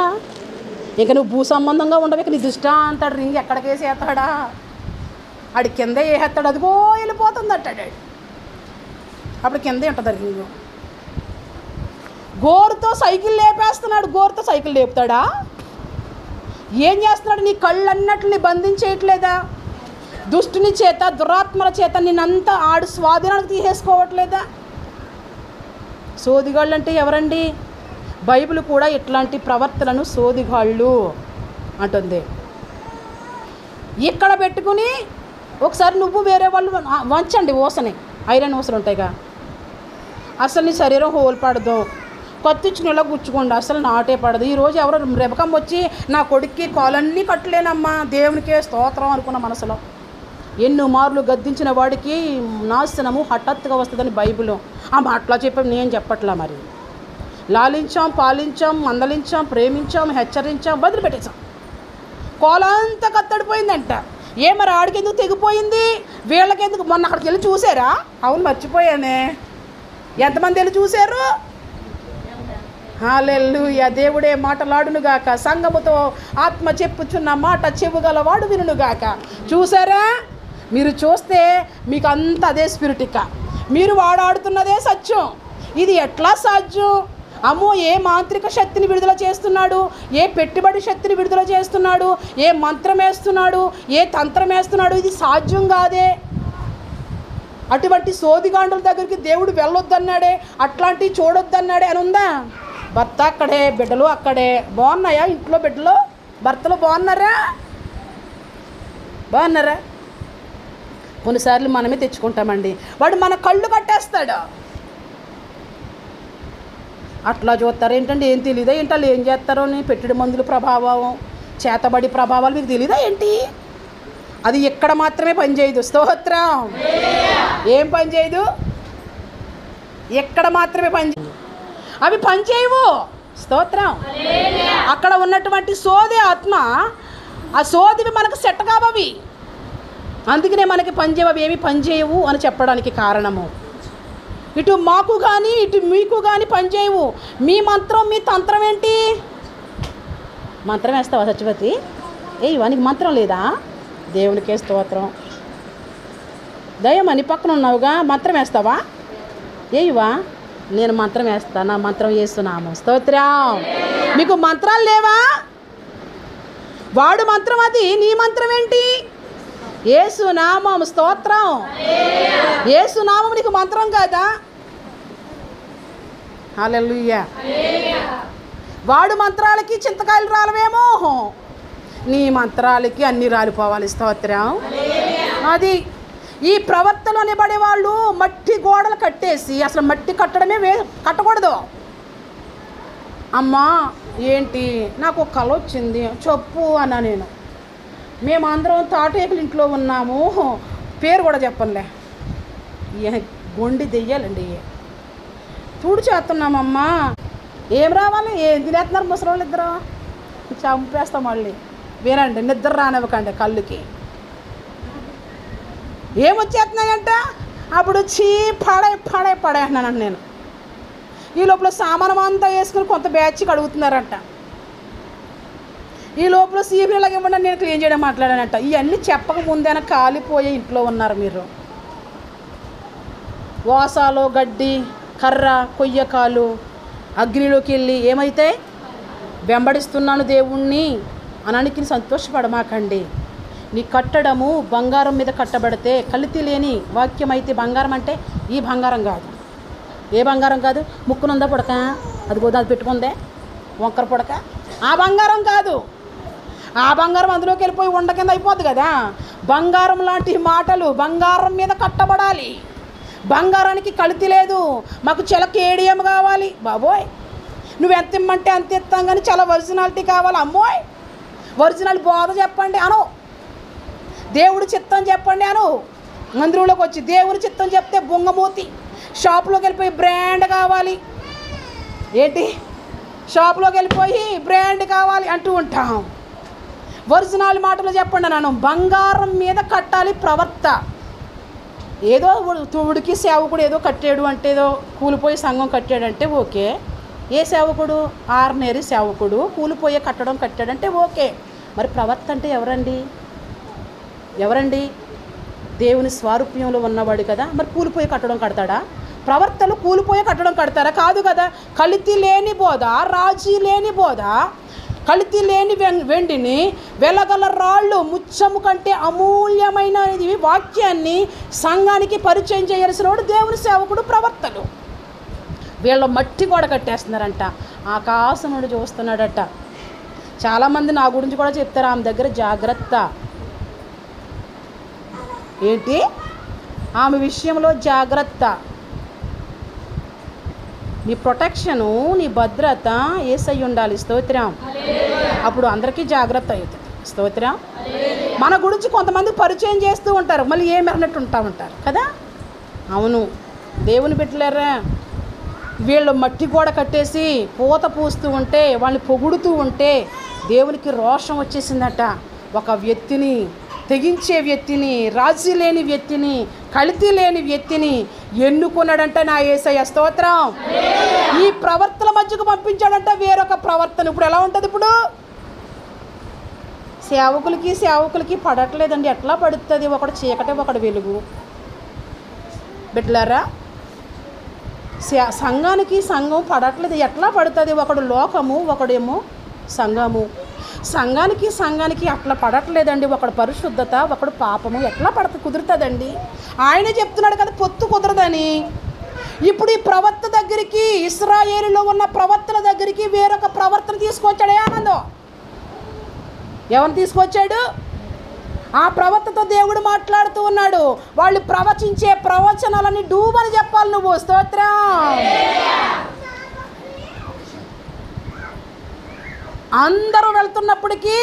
ఇంకా నువ్వు భూ సంబంధంగా ఉండవు, నీ దృష్టాంతాడు రింగ్ ఎక్కడికేసి ఎత్తాడా? ఆడి కింద వేసేస్తాడు, అదిగో వెళ్ళిపోతుంది అంటాడు. అప్పుడు కిందే ఉంటుంది రింగు. గోరుతో సైకిల్ లేపేస్తున్నాడు, గోరుతో సైకిల్ లేపుతాడా? ఏం చేస్తున్నాడు? నీ కళ్ళన్నట్లు బంధించేయట్లేదా? దుష్టుని చేత, దురాత్మల చేత నిన్నంతా ఆడు స్వాధీనానికి తీసేసుకోవట్లేదా? సోదిగాళ్ళు అంటే ఎవరండి? బైబిల్ కూడా ఇట్లాంటి ప్రవర్తనను సోదిగాళ్ళు అంటుంది. ఇక్కడ పెట్టుకుని ఒకసారి నువ్వు వేరే వాళ్ళు వంచండి ఊసని, ఐరన్ ఊసలు ఉంటాయిగా, అసలు నీ శరీరం హోల్ పడదు, కత్తిచ్చినలా గుచ్చుకోండి, అసలు నాటే పడదు. ఈరోజు ఎవరో రెబకం వచ్చి నా కొడుక్కి కాలన్నీ కట్టలేనమ్మా, దేవునికే స్తోత్రం అనుకున్న మనసులో. ఎన్నో మార్లు గద్దించిన వాడికి నాశనము హఠాత్తుగా వస్తుందని బైబిల్. అట్లా చెప్పాం, నేను చెప్పట్లా. మరి లాలించాం, పాలించాం, మందలించాం, ప్రేమించాం, హెచ్చరించాం, వదిలిపెట్టేసాం. కోలంతా కత్తడిపోయిందంట. మరి ఆడికి ఎందుకు తెగిపోయింది, వీళ్ళకెందుకు? మొన్న అక్కడికి వెళ్ళి చూసారా? అవును మర్చిపోయానే. ఎంతమంది వెళ్ళి చూశారు? హల్లెలూయా. దేవుడే మాటలాడునుగాక, సంఘముతో ఆత్మ చెప్పుచున్న మాట చెవుగలవాడు వినుగాక. చూసారా? మీరు చూస్తే మీకు అంత అదే స్పిరిటిక, మీరు వాడాడుతున్నదే సత్యం. ఇది ఎట్లా సాధ్యం? అమ్మో ఏ మాంత్రిక శక్తిని విడుదల చేస్తున్నాడు, ఏ పెట్టుబడి శక్తిని విడుదల చేస్తున్నాడు, ఏ మంత్రం వేస్తున్నాడు, ఏ తంత్రం వేస్తున్నాడు, ఇది సాధ్యం కాదే. అటువంటి సోదిగాండుల దగ్గరికి దేవుడు వెళ్ళొద్దన్నాడే, అట్లాంటివి చూడొద్దన్నాడే అని ఉందా? భర్త అక్కడే, బిడ్డలు అక్కడే. బాగున్నాయా ఇంట్లో బిడ్డలు భర్తలు? బాగున్నారా? కొన్నిసార్లు మనమే తెచ్చుకుంటామండి. వాడు మన కళ్ళు కట్టేస్తాడు. అట్లా చూస్తారు ఏంటంటే ఏం తెలీదా ఏంటి వాళ్ళు ఏం చేస్తారో అని. పెట్టుడు మందుల ప్రభావం, చేతబడి ప్రభావాలు మీకు తెలీదా ఏంటి? అది ఎక్కడ మాత్రమే పనిచేయదు. స్తోత్రం. ఏం పనిచేయదు? ఎక్కడ మాత్రమే పనిచేయదు, అవి పనిచేయవు. స్తోత్రం. అక్కడ ఉన్నటువంటి సోది ఆత్మ, ఆ సోదివి మనకు సెట్ కావవి. అందుకనే మనకి పనిచేయవు, అవి ఏమి పనిచేయవు అని చెప్పడానికి కారణము. ఇటు మాకు కానీ ఇటు మీకు కానీ పనిచేయవు. మీ మంత్రం మీ తంత్రం ఏంటి? మంత్రం వేస్తావా సత్యవతి? ఇవానికి మంత్రం లేదా? దేవునికే స్తోత్రం. దయ్యం అని పక్కన ఉన్నావుగా, మంత్రం వేస్తావా? ఏవా? నేను మంత్రం వేస్తాను, నా మంత్రం వేస్తున్నాము. స్తోత్రం. మీకు మంత్రాలు లేవా? వాడు మంత్రం అది, నీ మంత్రం ఏంటి? యేసునామం. స్తోత్రం. యేసునామం నీకు మంత్రం కాదా? హల్లెలూయా. వాడు మంత్రాలకి చింతకాయలు రాలవేమో, నీ మంత్రాలకి అన్ని రాలిపోవాలి. స్తోత్రం. అది ఈ ప్రవర్తన అనేబడే వాళ్ళు మట్టి గోడలు కట్టేసి, అసలు మట్టి కట్టడమే కట్టకూడదు. అమ్మా ఏంటి నాకు ఒక కల వచ్చింది చెప్పు అన్నా. నేను మేమందరం తాటేకులు ఇంట్లో ఉన్నాము, పేరు కూడా చెప్పనులే, గొండి దెయ్యాలండి. చూడు చేస్తున్నామమ్మా. ఏం రావాలి? ఏం తినేస్తున్నారు ముసలి వాళ్ళు ఇద్దరు? చంపేస్తాం మళ్ళీ. వినండి, నిద్ర రానివ్వకండి కళ్ళుకి. ఏమొచ్చేస్తున్నాయంట? అప్పుడు పడే అన్నానంట నేను. ఈ లోపల సామానం అంతా వేసుకుని కొంత బ్యాచ్ కడుగుతున్నారంట. ఈ లోపల సీపీలాగా ఇవ్వండి నేను క్లీన్ చేయడం మాట్లాడానంట. ఇవన్నీ చెప్పక ముందేనా కాలిపోయే ఇంట్లో ఉన్నారు మీరు. వాసాలు, గడ్డి, కర్ర, కొయ్యకాలు అగ్నిలోకి వెళ్ళి ఏమైతే వెంబడిస్తున్నాను దేవుణ్ణి అనడానికి సంతోషపడమాకండి. నీ కట్టడము బంగారం మీద కట్టబడితే, కల్తీ లేని వాక్యం అయితే, బంగారం అంటే ఈ బంగారం కాదు. ఏ బంగారం కాదు? ముక్కునుందా పుడక, అది కూడా అది పెట్టుకుందే వంకర పుడక, ఆ బంగారం కాదు. ఆ బంగారం అందులోకి వెళ్ళిపోయి ఉండ కింద అయిపోద్ది కదా. బంగారం లాంటి మాటలు బంగారం మీద కట్టబడాలి. బంగారానికి కల్తీ లేదు. మాకు చాలా కేడియం కావాలి బాబోయ్, నువ్వు ఎంత ఇమ్మంటే అంత ఇస్తాం కానీ చాలా ఒరిజినాలిటీ కావాలి. అమ్మోయ్ ఒరిజినల్ బోధ చెప్పండి అను, దేవుడి చిత్తం చెప్పండి అను. మందిరంలోకి వచ్చి దేవుడి చిత్తం చెప్తే బొంగమూతి. షాప్లోకి వెళ్ళిపోయి బ్రాండ్ కావాలి ఏంటి, షాప్లోకి వెళ్ళిపోయి బ్రాండ్ కావాలి అంటూ ఉంటాం. ఒరిజినల్ మాటలు చెప్పండి నన్ను. బంగారం మీద కట్టాలి ప్రవర్త. ఏదో ఉడికి సేవకుడు ఏదో కట్టాడు అంటే, ఏదో కూలిపోయి సంఘం కట్టాడంటే ఓకే. ఏ సేవకుడు? ఆర్డినరీ సేవకుడు కూలిపోయే కట్టడం కట్టాడంటే ఓకే. మరి ప్రవర్త అంటే ఎవరండి? దేవుని స్వారూప్యంలో ఉన్నవాడు కదా. మరి కూలిపోయే కట్టడం కడతాడా? ప్రవర్తలు కూలిపోయే కట్టడం కడతారా? కాదు కదా. కల్తీ లేని బోధ, రాజీ లేని బోధ, కల్తీ లేని వెండిని, వెలగల రాళ్ళు, ముచ్చము కంటే అమూల్యమైన వాక్యాన్ని సంఘానికి పరిచయం చేయాల్సిన వాడు దేవుని సేవకుడు. ప్రవర్తలు వీళ్ళ మట్టి గోడ కట్టేస్తున్నారంట. ఆకాశం నుండి చూస్తున్నాడట. చాలామంది నా గురించి కూడా చెప్తారు, ఆమె దగ్గర జాగ్రత్త. ఏంటి? ఆమె విషయంలో జాగ్రత్త. నీ ప్రొటెక్షను, నీ భద్రత యేసై ఉండాలి. స్తోత్రం. అప్పుడు అందరికీ జాగ్రత్త అవుతుంది. స్తోత్రం. మన గురించి కొంతమంది పరిచయం చేస్తూ ఉంటారు, మళ్ళీ ఏమన్నట్టు ఉంటారు కదా. అవును, దేవుని బిడ్డలారా, వీళ్ళు మట్టి గోడ కట్టేసి పూత పూస్తూ ఉంటే, వాళ్ళని పొగుడుతూ ఉంటే దేవునికి రోషం వచ్చేసిందట. ఒక వ్యక్తిని, తెగించే వ్యక్తిని, రాజీ లేని వ్యక్తిని, కల్తీ లేని వ్యక్తిని ఎన్నుకున్నాడంట నా యేసయ్య. స్తోత్రం. ఈ ప్రవర్తన మధ్యకు పంపించాడంట వేరొక ప్రవర్తన. ఇప్పుడు ఎలా ఉంటుంది? ఇప్పుడు సేవకులకి పడట్లేదండి. ఎట్లా పడుతుంది? ఒకడు చీకటి, ఒకడు వెలుగు. బిడ్డలారా, సంఘానికి సంఘం పడట్లేదు. ఎట్లా పడుతుంది? ఒకడు లోకము, ఒకడేమో సంఘము. సంఘానికి అట్లా పడట్లేదండి. ఒకడు పరిశుద్ధత, ఒకడు పాపము. ఎట్లా కుదురుతుందండి? ఆయనే చెప్తున్నాడు కదా పొత్తు కుదరదని. ఇప్పుడు ఈ ప్రవర్త దగ్గరికి, ఇశ్రాయేలులో ఉన్న ప్రవర్తన దగ్గరికి వేరొక ప్రవర్తన తీసుకొచ్చాడే ఆనందం. ఎవరిని తీసుకొచ్చాడు? ఆ ప్రవర్తతో దేవుడు మాట్లాడుతూ ఉన్నాడు. వాళ్ళు ప్రవచించే ప్రవచనాలని డూబని చెప్పాలి నువ్వు. స్తోత్రం. అందరూ వెళ్తున్నప్పటికీ,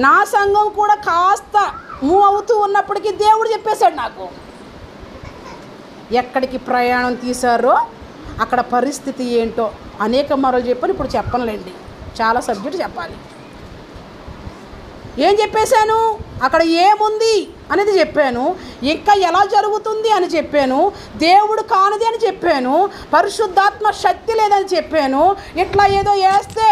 నా సంఘం కూడా కాస్త మూవ్ అవుతూ ఉన్నప్పటికీ దేవుడు చెప్పేశాడు నాకు. ఎక్కడికి ప్రయాణం తీశారో అక్కడ పరిస్థితి ఏంటో అనేక మరలు చెప్పని ఇప్పుడు చెప్పనులేండి. చాలా సబ్జెక్టు చెప్పాలి. ఏం చెప్పేశాను? అక్కడ ఏముంది అనేది చెప్పాను. ఇంకా ఎలా జరుగుతుంది అని చెప్పాను. దేవుడు కానిది అని చెప్పాను. పరిశుద్ధాత్మ శక్తి లేదని చెప్పాను. ఇట్లా ఏదో వేస్తే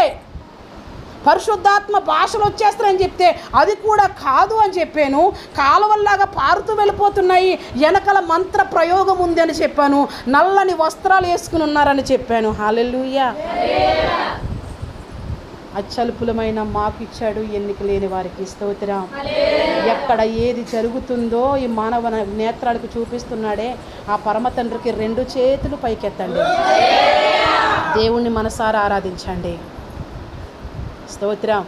పరిశుద్ధాత్మ భాషలు వచ్చేస్తారని చెప్తే అది కూడా కాదు అని చెప్పాను. కాలువల్లాగా పారుతూ వెళ్ళిపోతున్నాయి, వెనకల మంత్ర ప్రయోగం ఉంది అని చెప్పాను. నల్లని వస్త్రాలు వేసుకుని ఉన్నారని చెప్పాను. హల్లెలూయా. అత్యల్పులమైన మాకు ఇచ్చాడు, ఎన్నిక లేని వారికి. స్తోత్రం. ఎక్కడ ఏది జరుగుతుందో ఈ మానవ నేత్రాలకు చూపిస్తున్నాడే ఆ పరమ తండ్రికి 2 చేతులు పైకెత్తండి. దేవుణ్ణి మనసారా ఆరాధించండి. స్తోత్రం.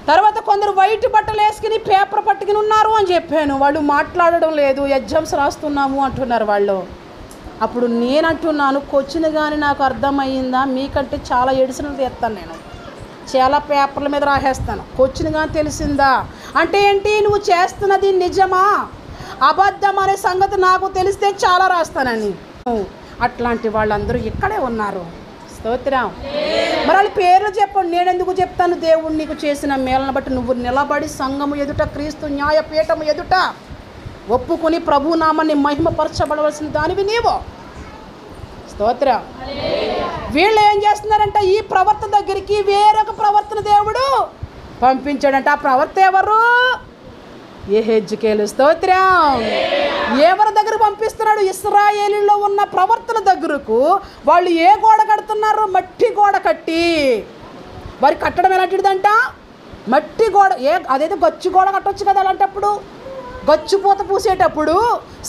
తర్వాత కొందరు వైట్ బట్టలు వేసుకుని పేపర్ పట్టుకుని ఉన్నారు అని చెప్పాను. వాళ్ళు మాట్లాడడం లేదు, ఎగ్జామ్స్ రాస్తున్నాము అంటున్నారు వాళ్ళు. అప్పుడు నేనంటున్నాను, క్వశ్చన్ కానీ నాకు అర్థమయ్యిందా? మీకంటే చాలా ఎడిసినలు తీస్తాను నేను, చాలా పేపర్ల మీద రాసేస్తాను. క్వశ్చన్ కానీ తెలిసిందా అంటే ఏంటి? నువ్వు చేస్తున్నది నిజమా అబద్ధం అనే సంగతి నాకు తెలిస్తే చాలా రాస్తానని. అట్లాంటి వాళ్ళందరూ ఇక్కడే ఉన్నారు. స్తోత్రం. మరి వాళ్ళ పేర్లు చెప్పండి. నేను ఎందుకు చెప్తాను? దేవుడు నీకు చేసిన మేలను బట్టి నువ్వు నిలబడి సంఘము ఎదుట, క్రీస్తు న్యాయపీఠము ఎదుట ఒప్పుకొని ప్రభునామాన్ని మహిమపరచబడవలసిన దానివి నీవు. స్తోత్రం. వీళ్ళు ఏం చేస్తున్నారంట? ఈ ప్రవర్తన దగ్గరికి వేరొక ప్రవర్తన దేవుడు పంపించాడంట. ఆ ప్రవర్త ఎవరు? యెహెజ్కేలు. స్తోత్రం. ఎవరి దగ్గర పంపిస్తున్నాడు? ఇశ్రాయేలులో ఉన్న ప్రవర్తన దగ్గరకు. వాళ్ళు ఏ గోడ కడుతున్నారు? మట్టి గోడ కట్టి. వారి కట్టడం ఎలాంటిదంట? మట్టి గోడ. అదేదో గచ్చు గోడ కట్టొచ్చు కదా. అలాంటప్పుడు గచ్చు పూత పూసేటప్పుడు,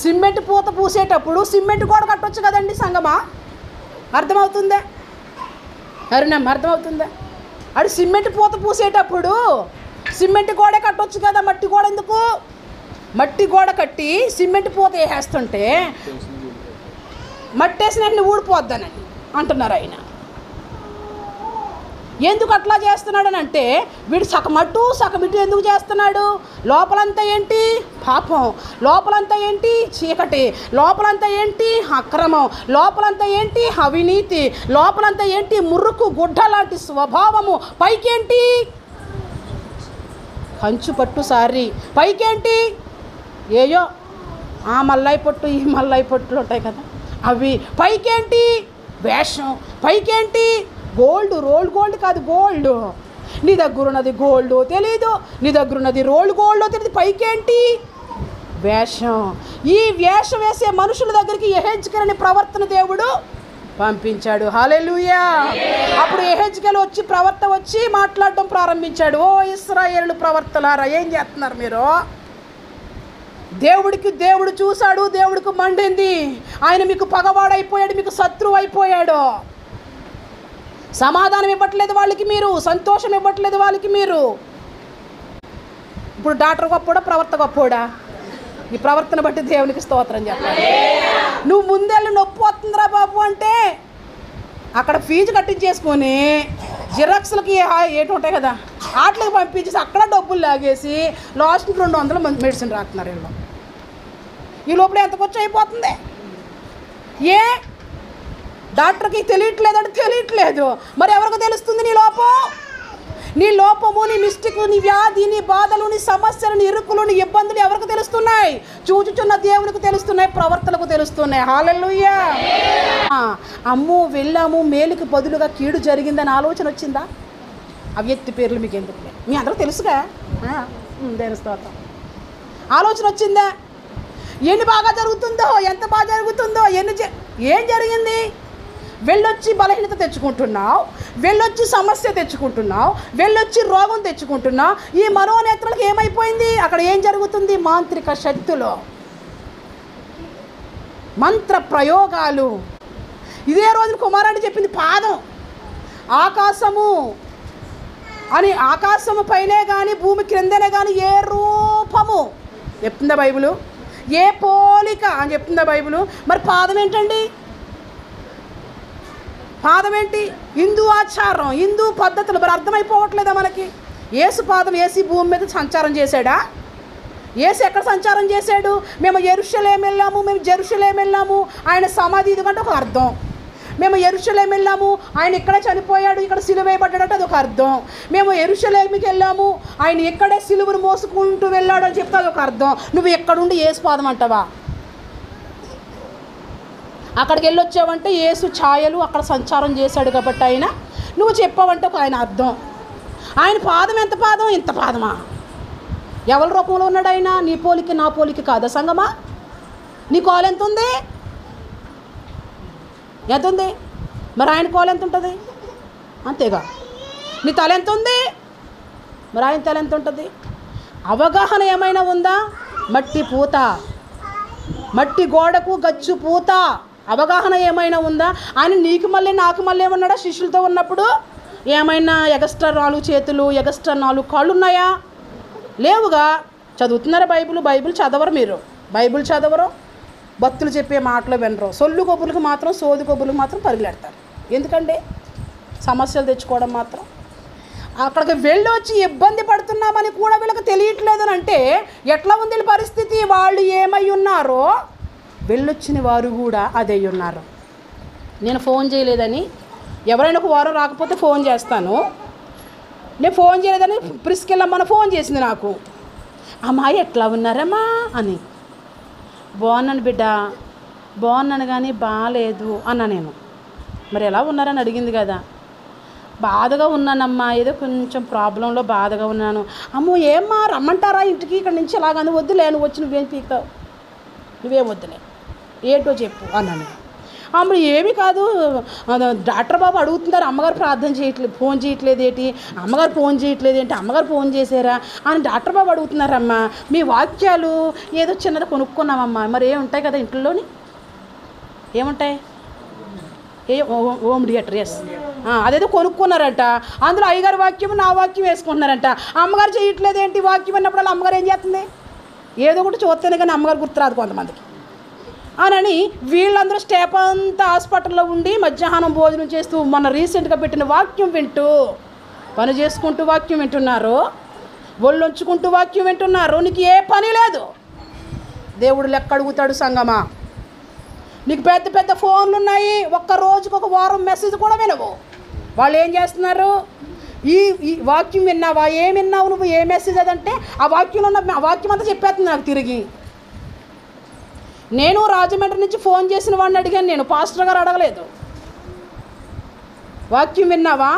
సిమెంట్ పూత పూసేటప్పుడు సిమెంట్ గోడ కట్టొచ్చు కదండి సంగమా. అర్థమవుతుందా? అరుణం అర్థమవుతుందా? అది సిమెంట్ పూత పూసేటప్పుడు సిమెంట్ గోడే కట్టొచ్చు కదా, మట్టి గోడ ఎందుకు? మట్టి గోడ కట్టి సిమెంట్ పూత వేసేస్తుంటే మట్టి వేసినట్టు ఊడిపోద్దానని అంటున్నారు ఆయన. ఎందుకు అట్లా చేస్తున్నాడని అంటే, వీడు సగమట్టు సగమిట్టు ఎందుకు చేస్తున్నాడు? లోపలంతా ఏంటి? పాపం. లోపలంతా ఏంటి? చీకటి. లోపలంతా ఏంటి? అక్రమం. లోపలంతా ఏంటి? అవినీతి. లోపలంతా ఏంటి? మురుకు గుడ్డ లాంటి స్వభావము. పైకేంటి? కంచు పట్టు సారీ. పైకేంటి? ఏయో ఆ మల్లాయి పొట్టు, ఈ మల్లాయి పొట్టులు ఉంటాయి కదా అవి. పైకేంటి? వేషం. పైకేంటి? గోల్డ్. రోల్డ్ గోల్డ్ కాదు, గోల్డ్. నీ దగ్గర ఉన్నది గోల్డ్ తెలీదు, నీ దగ్గర ఉన్నది రోల్డ్ గోల్డ్ తెలియదు. పైకేంటి? వేషం. ఈ వేషం వేసే మనుషుల దగ్గరికి యెహెజ్కేలు అనే ప్రవర్తన దేవుడు పంపించాడు. హల్లెలూయా. అప్పుడు యెహెజ్కేలు వచ్చి మాట్లాడడం ప్రారంభించాడు. ఓ ఇశ్రాయేలు ప్రవర్తలారా, ఏం చేస్తున్నారు మీరు? దేవుడు చూశాడు, దేవుడికి మండింది. ఆయన మీకు పగవాడైపోయాడు, మీకు శత్రువు అయిపోయాడు. సమాధానం ఇవ్వట్లేదు వాళ్ళకి మీరు, సంతోషం ఇవ్వట్లేదు వాళ్ళకి మీరు. ఇప్పుడు డాక్టర్ గొప్పోడా, ప్రవర్త గొప్పోడా? ఈ ప్రవర్తన బట్టి దేవునికి స్తోత్రం చెప్పాలి. నువ్వు ముందెళ్ళి నొప్పి వస్తుందిరా బాబు అంటే అక్కడ ఫీజు కట్టించేసుకొని జిరాక్స్లకి ఏటి ఉంటాయి కదా వాటికి పంపించేసి అక్కడ డబ్బులు లాగేసి లాస్ట్కి 200 మంది మెడిసిన్ రాస్తున్నారు వీళ్ళు. ఈ లోపల ఎంత ఖర్చు అయిపోతుంది? ఏ డాక్టర్కి తెలియట్లేదంటే తెలియట్లేదు. మరి ఎవరికి తెలుస్తుంది నీ లోపం? నీ లోపము, నీ మిస్టేక్, నీ వ్యాధి, నీ బాధలు, నీ సమస్యలు, నీ ఇరుకులు, నీ ఇబ్బందులు ఎవరికి తెలుస్తున్నాయి? చూచుచున్న దేవునికి తెలుస్తున్నాయి, ప్రవర్తనకు తెలుస్తున్నాయి. హల్లెలూయా. అమ్మో వెళ్ళాము, మేలుకి బదులుగా కీడు జరిగిందని ఆలోచన వచ్చిందా? ఆ వ్యక్తి పేర్లు మీకు ఎందుకులే, మీ అందరూ తెలుసుగా. దేని స్తోత్రం. ఆలోచన వచ్చిందా? ఎన్ని బాగా జరుగుతుందో, ఎంత బాగా జరుగుతుందో, ఏం జరిగింది? వెళ్ళొచ్చి బలహీనత తెచ్చుకుంటున్నావు, వెళ్ళొచ్చి సమస్య తెచ్చుకుంటున్నావు, వెళ్ళొచ్చి రోగం తెచ్చుకుంటున్నావు. ఈ మనోనేత్రాలకు ఏమైపోయింది? అక్కడ ఏం జరుగుతుంది? మాంత్రిక శక్తులు, మంత్ర ప్రయోగాలు. ఇదే రోజున కుమారుడు చెప్పింది పాదం. ఆకాశము అని, ఆకాశము పైనే కానీ భూమి క్రిందనే కానీ ఏ రూపము చెప్తుందా బైబిలు, ఏ పోలిక అని చెప్తుందా బైబిలు. మరి పాదం ఏంటండి? పాదం ఏంటి? హిందూ ఆచారం, హిందూ పద్ధతులు. మరి అర్థమైపోవట్లేదా మనకి? యేసు పాదం వేసి భూమి మీద సంచారం చేశాడా? యేసు ఎక్కడ సంచారం చేశాడు? మేము యెరూషలేం వెళ్ళాము, మేము జెరూషలేం వెళ్ళాము, ఆయన సమాధి ఇదిగంటే ఒక అర్థం. మేము యెరూషలేం వెళ్ళాము, ఆయన ఇక్కడే చనిపోయాడు, ఇక్కడ సిలువ వేయబడ్డాడంటే అదొక అర్థం. మేము యెరూషలేంకి వెళ్ళాము, ఆయన ఇక్కడే సిలువను మోసుకుంటూ వెళ్ళాడు అని చెప్తే అదొక అర్థం. నువ్వు ఎక్కడుండి యేసు పాదం అంటావా? అక్కడికి వెళ్ళొచ్చావంటే యేసు ఛాయలు అక్కడ సంచారం చేశాడు కాబట్టి ఆయన, నువ్వు చెప్పావంటే ఒక ఆయన అర్థం. ఆయన పాదం ఎంత పాదం? ఇంత పాదమా? ఎవరి రూపంలో ఉన్నాడు ఆయన? నీ పోలికి నా పోలికి కాదా సంగమా? నీ కోలు ఎంత ఉంది? ఎంత ఉంది? మరి ఆయన కోలు ఎంత ఉంటుంది? అంతేగా. నీ తల ఎంత ఉంది? మరి ఆయన తల ఎంత ఉంటుంది? అవగాహన ఏమైనా ఉందా? మట్టి పూత, మట్టి గోడకు గచ్చు పూత. అవగాహన ఏమైనా ఉందా? ఆయన నీకు మళ్ళీ నాకు మళ్ళీ ఏమన్నాడా? శిష్యులతో ఉన్నప్పుడు ఏమైనా ఎగస్ట్రా 4 చేతులు, ఎగస్ట్రా 4 కాళ్ళు ఉన్నాయా? లేవుగా. చదువుతున్నారా బైబిల్? బైబిల్ చదవరు మీరు, బైబిల్ చదవరు, భక్తులు చెప్పే మాటలు వినరు, సొల్లు కబుర్లకు మాత్రం, సోది కబుర్లకు మాత్రం పరుగులెడతారు. ఎందుకంటే సమస్యలు తెచ్చుకోవడం మాత్రం. అక్కడికి వెళ్ళి వచ్చి ఇబ్బంది పడుతున్నామని కూడా వీళ్ళకి తెలియట్లేదు అని అంటే ఎట్లా ఉంది పరిస్థితి? వాళ్ళు ఏమై ఉన్నారో వెళ్ళొచ్చిన వారు కూడా అదే ఉన్నారు. నేను ఫోన్ చేయలేదని, ఎవరైనా ఒక వారం రాకపోతే ఫోన్ చేస్తాను. నేను ఫోన్ చేయలేదని ప్రిస్కెళ్ళమ్మని ఫోన్ చేసింది నాకు. అమ్మాయి ఎట్లా ఉన్నారమ్మా అని. బాగున్నాను బిడ్డ, బాగున్నాను కానీ బాగాలేదు అన్నా నేను. మరి ఎలా ఉన్నారని అడిగింది కదా. బాధగా ఉన్నానమ్మా, ఏదో కొంచెం ప్రాబ్లంలో బాధగా ఉన్నాను. అమ్మో ఏమ్మా రమ్మంటారా ఇంటికి? ఇక్కడ నుంచి ఇలాగని. వద్దులే, నువ్వు వచ్చి నువ్వేం పీకుతావు, నువ్వేం వద్దులే, ఏంటో చెప్పు అన్నాను. అమ్మ ఏమి కాదు, డాక్టర్ బాబు అడుగుతున్నారు, అమ్మగారు ప్రార్థన చేయట్లేదు, ఫోన్ చేయట్లేదు ఏంటి, అమ్మగారు ఫోన్ చేయట్లేదు ఏంటి, అమ్మగారు ఫోన్ చేశారా అని డాక్టర్ బాబు అడుగుతున్నారమ్మా. మీ వాక్యాలు ఏదో చిన్నది కొనుక్కున్నామమ్మా. మరి ఏముంటాయి కదా ఇంట్లోని, ఏముంటాయి? Home theatre. ఎస్, అదేదో కొనుక్కున్నారంట. అందులో అయ్యగారి వాక్యం నా వాక్యం వేసుకుంటున్నారంట. అమ్మగారు చేయట్లేదు ఏంటి? వాక్యం అన్నప్పుడు అమ్మగారు ఏం చేస్తుంది? ఏదో ఒకటి చూస్తేనే కానీ అమ్మగారు గుర్తురాదు కొంతమందికి అని వీళ్ళందరూ స్టేప్ అంతా హాస్పిటల్లో ఉండి మధ్యాహ్నం భోజనం చేస్తూ మొన్న రీసెంట్గా పెట్టిన వాక్యం వింటూ, పని చేసుకుంటూ వాక్యం వింటున్నారు, ఒళ్ళొంచుకుంటూ వాక్యం వింటున్నారు. నీకు ఏ పని లేదు. దేవుడు లెక్క అడుగుతాడు సంగమా. నీకు పెద్ద పెద్ద ఫోన్లు ఉన్నాయి, ఒక్క రోజుకు ఒక వారం మెసేజ్ కూడా వినవు. వాళ్ళు ఏం చేస్తున్నారు? ఈ వాక్యం విన్నావా? ఏం విన్నావు నువ్వు? ఏ మెసేజ్ అదంటే ఆ వాక్యంలో ఉన్న ఆ వాక్యం అంతా చెప్పేస్తుంది నాకు తిరిగి. నేను రాజమండ్రి నుంచి ఫోన్ చేసిన వాడిని అడిగాను, నేను పాస్టర్ గారు అడగలేదు. వాక్యం విన్నావా?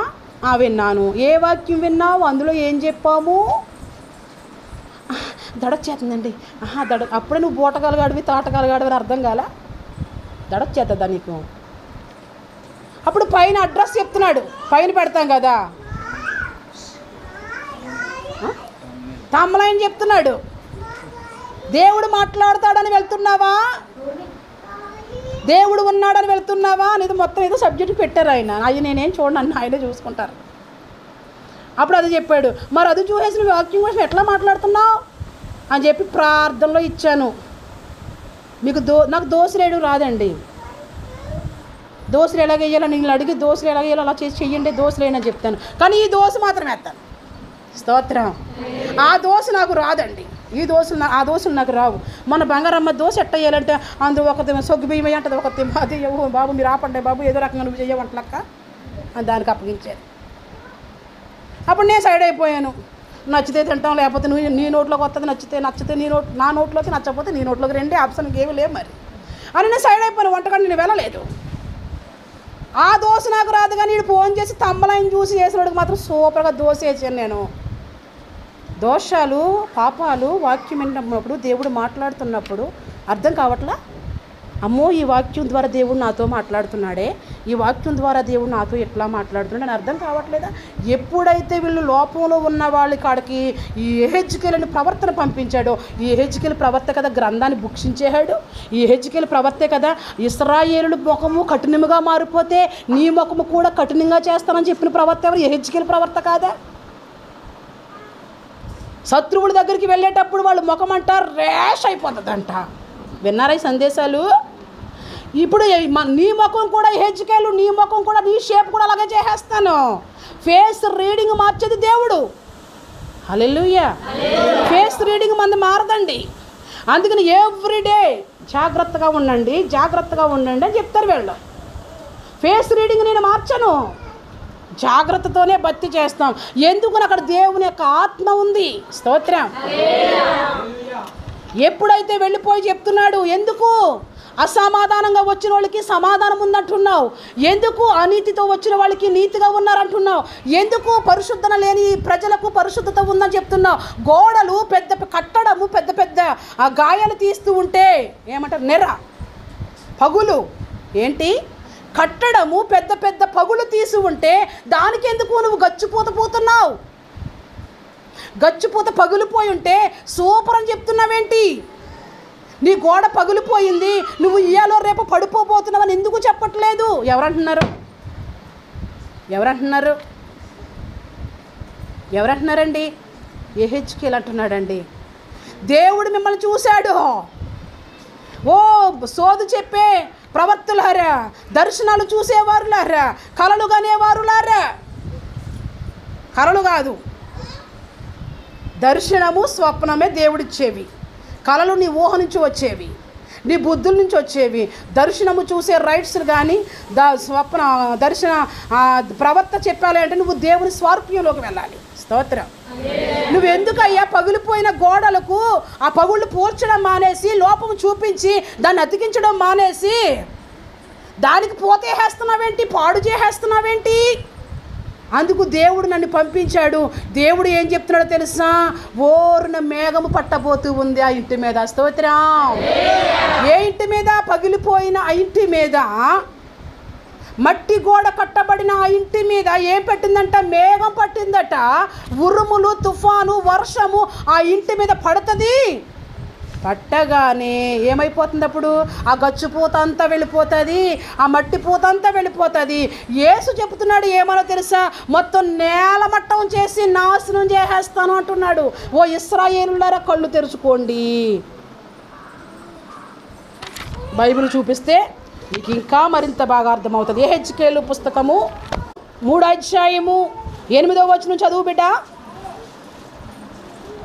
విన్నాను. ఏ వాక్యం విన్నావు? అందులో ఏం చెప్పాము? దడొచ్చేస్తుందండి. అప్పుడే నువ్వు బూటకాలుగాడివి తాటకాలుగాడివి అని అర్థం కాలా? దడొచ్చేస్తుందా నీకు? అప్పుడు పైన అడ్రస్ చెప్తున్నాడు, పైన పెడతాం కదా, తమ్ములైన చెప్తున్నాడు. దేవుడు మాట్లాడతాడని వెళ్తున్నావా? దేవుడు ఉన్నాడని వెళ్తున్నావా అనేది మొత్తం ఏదో సబ్జెక్ట్ పెట్టారు ఆయన. అది నేనేం చూడను, ఆయనే చూసుకుంటారు. అప్పుడు అది చెప్పాడు. మరి అది చూసేసిన వాక్యం కోసం ఎట్లా మాట్లాడుతున్నావు అని చెప్పి ప్రార్థనలో ఇచ్చాను. మీకు నాకు దోశలు వేయడం రాదండి. దోశలు ఎలాగ వేయాలో నేను అడిగి దోశలు ఎలాగ వేయాలో అలా చేసి చెయ్యండి, దోశలు వేయని చెప్తాను. కానీ ఈ దోశ మాత్రం వేస్తాను. స్తోత్రం. ఆ దోశ నాకు రాదండి. ఆ దోశలు నాకు రావు. మన బంగారమ్మ దోశ ఎట్ట వేయాలంటే అందులో ఒకటి సొగ్గు బియ్యం వేయంటది, ఒకటి అది బాబు మీరు ఆపండి బాబు, ఏదో రకంగా నువ్వు చెయ్యవంటలక్క అని దానికి అప్పగించారు. అప్పుడు నేను సైడ్ అయిపోయాను. నచ్చితే తింటాం, లేకపోతే నువ్వు నీ నోట్లోకి వస్తుంది, నచ్చితే నా నోట్లోకి, నచ్చకపోతే నీ నోట్లోకి, రెండే ఆప్షన్కి ఏమి లేవు మరి అని నేను సైడ్ అయిపోయాను. వంటకాన్ని నేను వెళ్ళలేదు. ఆ దోశ నాకు రాదు. కానీ నేను ఫోన్ చేసి తమ్మలైన చూసి చేసినోడికి మాత్రం సూపర్గా దోశ వేసాను నేను. దోషాలు, పాపాలు వాక్యం విన్నప్పుడు, దేవుడు మాట్లాడుతున్నప్పుడు అర్థం కావట్లా? అమ్మో, ఈ వాక్యం ద్వారా దేవుడు నాతో మాట్లాడుతున్నాడే, ఈ వాక్యం ద్వారా దేవుడు నాతో ఎట్లా మాట్లాడుతున్నాడు అని అర్థం కావట్లేదా? ఎప్పుడైతే వీళ్ళు లోపంలో ఉన్న వాళ్ళ కాడికి ఈ యెహెజ్కేలుని ప్రవర్తన పంపించాడో, ఈ యెహెజ్కేలు ప్రవర్త కదా గ్రంథాన్ని భుక్షించేశాడు. ఈ యెహెజ్కేలు ప్రవర్తే కదా ఇశ్రాయేలు ముఖము కఠినముగా మారిపోతే నీ ముఖము కూడా కఠినంగా చేస్తానని చెప్పిన ప్రవర్త ఎవరు? యెహెజ్కేలు ప్రవర్త కాదా? శత్రువుల దగ్గరికి వెళ్ళేటప్పుడు వాళ్ళు ముఖం అంట ర్యాష్ అయిపోతుందంట. విన్నారా ఈ సందేశాలు? ఇప్పుడు నీ ముఖం కూడా యెహెజ్కేలు, నీ ముఖం కూడా, నీ షేప్ కూడా అలాగే చేసేస్తాను. ఫేస్ రీడింగ్ మార్చేది దేవుడు. హల్లెలూయా. ఫేస్ రీడింగ్ మంది మారదండి. అందుకని ఎవ్రీడే జాగ్రత్తగా ఉండండి, జాగ్రత్తగా ఉండండి అని చెప్తారు వీళ్ళు. ఫేస్ రీడింగ్ నేను మార్చను, జాగ్రత్తతోనే భక్తి చేస్తాం. ఎందుకు? అక్కడ దేవుని యొక్క ఆత్మ ఉంది. స్తోత్రం. ఎప్పుడైతే వెళ్ళిపోయి చెప్తున్నాడు, ఎందుకు అసమాధానంగా వచ్చిన వాళ్ళకి సమాధానం ఉందంటున్నావు, ఎందుకు అనీతితో వచ్చిన వాళ్ళకి నీతిగా ఉన్నారంటున్నావు, ఎందుకు పరిశుద్ధత లేని ప్రజలకు పరిశుద్ధత ఉందని చెప్తున్నావు, గోడలు పెద్ద కట్టడము పెద్ద పెద్ద గాయాలు తీస్తూ ఉంటే ఏమంటారు? నెర పగులు ఏంటి? కట్టడము పెద్ద పెద్ద పగులు తీసి ఉంటే దానికి ఎందుకు నువ్వు గచ్చిపోత పోతున్నావు? గచ్చిపోత పగిలిపోయి ఉంటే సూపర్ అని చెప్తున్నావేంటి? నీ గోడ పగిలిపోయింది, నువ్వు ఇయ్యాలో రేపు పడిపోబోతున్నావని ఎందుకు చెప్పట్లేదు? ఎవరంటున్నారు? ఎవరంటున్నారు? ఎవరంటున్నారండి? యెహెజ్కేలు అంటున్నాడండి. దేవుడు మిమ్మల్ని చూశాడు. ఓ సోదు చెప్పే ప్రవక్తలారా, దర్శనాలు చూసేవారులారా, కలలు కనేవారులారా, కలలు కాదు, దర్శనము స్వప్నమే దేవుడిచ్చేవి. కలలు నీ ఊహ నుంచి వచ్చేవి, నీ బుద్ధుల నుంచి వచ్చేవి. దర్శనము చూసే రైట్స్ కానీ స్వప్న దర్శన ప్రవక్త చెప్పాలి అంటే నువ్వు దేవుని స్వారూప్యంలోకి వెళ్ళాలి. స్తోత్రం. నువ్వెందుకయ్యా పగిలిపోయిన గోడలకు ఆ పగుళ్ళు పూడ్చడం మానేసి, లోపం చూపించి దాన్ని అతికించడం మానేసి దానికి పోతేసేస్తున్నావేంటి? పాడు చేసేస్తున్నావేంటి? అందుకు దేవుడు నన్ను పంపించాడు. దేవుడు ఏం చెప్తున్నాడో తెలుసా? ఓరున మేఘము పట్టబోతూ ఉంది ఆ ఇంటి మీద. స్తోత్రం. ఏ ఇంటి మీద? పగిలిపోయిన ఆ ఇంటి మీద, మట్టి గోడ కట్టబడిన ఆ ఇంటి మీద ఏం పెట్టిందంట? మేఘం పట్టిందట. ఉరుములు, తుఫాను, వర్షము ఆ ఇంటి మీద పడుతుంది. పట్టగానే ఏమైపోతుంది? అప్పుడు ఆ గచ్చుపూత అంతా వెళ్ళిపోతుంది, ఆ మట్టి పూత అంతా వెళ్ళిపోతుంది. యేసు చెప్తున్నాడు ఏమనో తెలుసా? మొత్తం నేలమట్టం చేసి నాశనం చేసేస్తాను అంటున్నాడు. ఓ ఇశ్రాయేలులారా కళ్ళు తెరుచుకోండి. బైబిల్ చూపిస్తే మీకు ఇంకా మరింత బాగా అర్థమవుతుంది. యెహెజ్కేలు పుస్తకము 3వ అధ్యాయము 8వ వచనం చదువు బిడ్డ.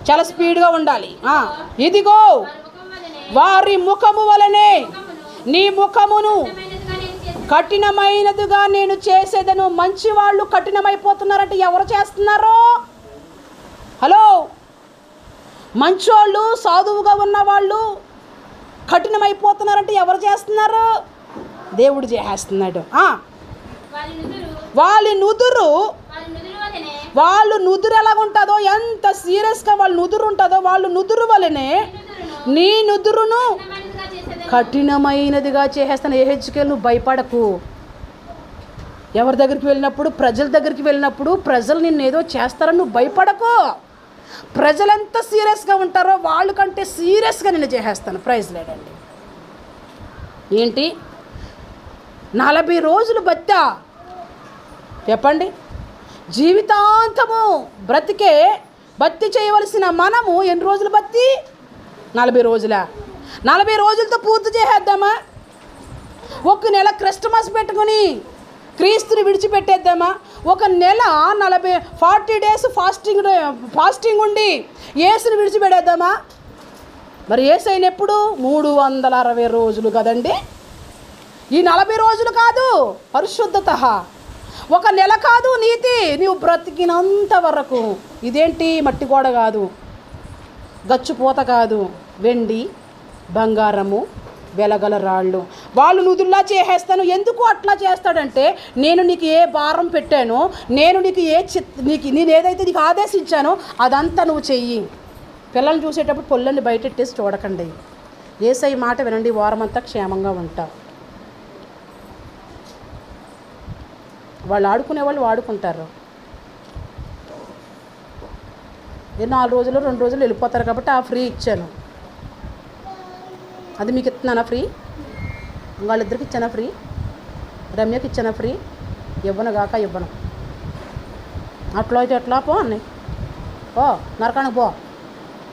చాలా స్పీడ్గా ఉండాలి. ఇదిగో వారి ముఖము వలనే నీ ముఖమును కఠినమైనదిగా నేను చేసేదను. మంచి వాళ్ళు కఠినమైపోతున్నారంటే ఎవరు చేస్తున్నారో? హలో, మంచోళ్ళు సాధువుగా ఉన్నవాళ్ళు కఠినమైపోతున్నారంటే ఎవరు చేస్తున్నారు? దేవుడు చేస్తున్నాడు. వాళ్ళు నుదురు ఎలాగుంటుందో, ఎంత సీరియస్గా వాళ్ళు నుదురు ఉంటుందో, వాళ్ళు నుదురు వలనే నీ నుదురును కఠినమైనదిగా చేసేస్తాను. యెహెజ్కేలు నువ్వు భయపడకు. ఎవరి దగ్గరికి వెళ్ళినప్పుడు, ప్రజల దగ్గరికి వెళ్ళినప్పుడు ప్రజలు నిన్ను ఏదో చేస్తారని నువ్వు భయపడకు. ప్రజలు ఎంత సీరియస్గా ఉంటారో వాళ్ళకంటే సీరియస్గా నిన్ను చేసేస్తాను. ప్రైజ్ లేడండి. ఏంటి 40 రోజులు బత్తా చెప్పండి? జీవితాంతము బ్రతికే భక్తి చేయవలసిన మనము ఎన్ని రోజులు భక్తి? 40 రోజుల. 40 రోజులతో పూర్తి చేసేద్దామా? ఒక నెల క్రిస్టమస్ పెట్టుకుని క్రీస్తుని విడిచిపెట్టేద్దామా? ఒక నెల 40 డేస్ ఫాస్టింగ్ ఉండి యేసుని విడిచిపెట్టేద్దామా? మరి యేసు అయినప్పుడు 360 రోజులు కదండి. ఈ 40 రోజులు కాదు పరిశుద్ధత, ఒక నెల కాదు నీతి, నీవు బ్రతికినంత వరకు. ఇదేంటి? మట్టి గోడ కాదు, గచ్చుపోత కాదు, వెండి బంగారము వెలగల రాళ్ళు వాళ్ళు నుదుల్లా చేసేస్తాను. ఎందుకు అట్లా చేస్తాడంటే, నేను నీకు ఏ భారం పెట్టానో, నేను నీకు నేను ఏదైతే నీకు ఆదేశించానో అదంతా నువ్వు చెయ్యి. పిల్లల్ని చూసేటప్పుడు పొల్లల్ని బయటెట్టేసి చూడకండి. యేసయ్య మాట వినండి, వారమంతా క్షేమంగా ఉంటాం. వాళ్ళు ఆడుకునే వాళ్ళు ఆడుకుంటారు. 4 రోజులు 2 రోజులు వెళ్ళిపోతారు కాబట్టి ఆ ఫ్రీ ఇచ్చాను. అది మీకు ఇస్తున్నానా ఫ్రీ? వాళ్ళిద్దరికి ఇచ్చానా ఫ్రీ? రమ్యకి ఇచ్చానా ఫ్రీ? ఇవ్వను గాక ఇవ్వను. అట్లా అయితే ఎట్లా పో అన్నీ పో, నరకానికి పో.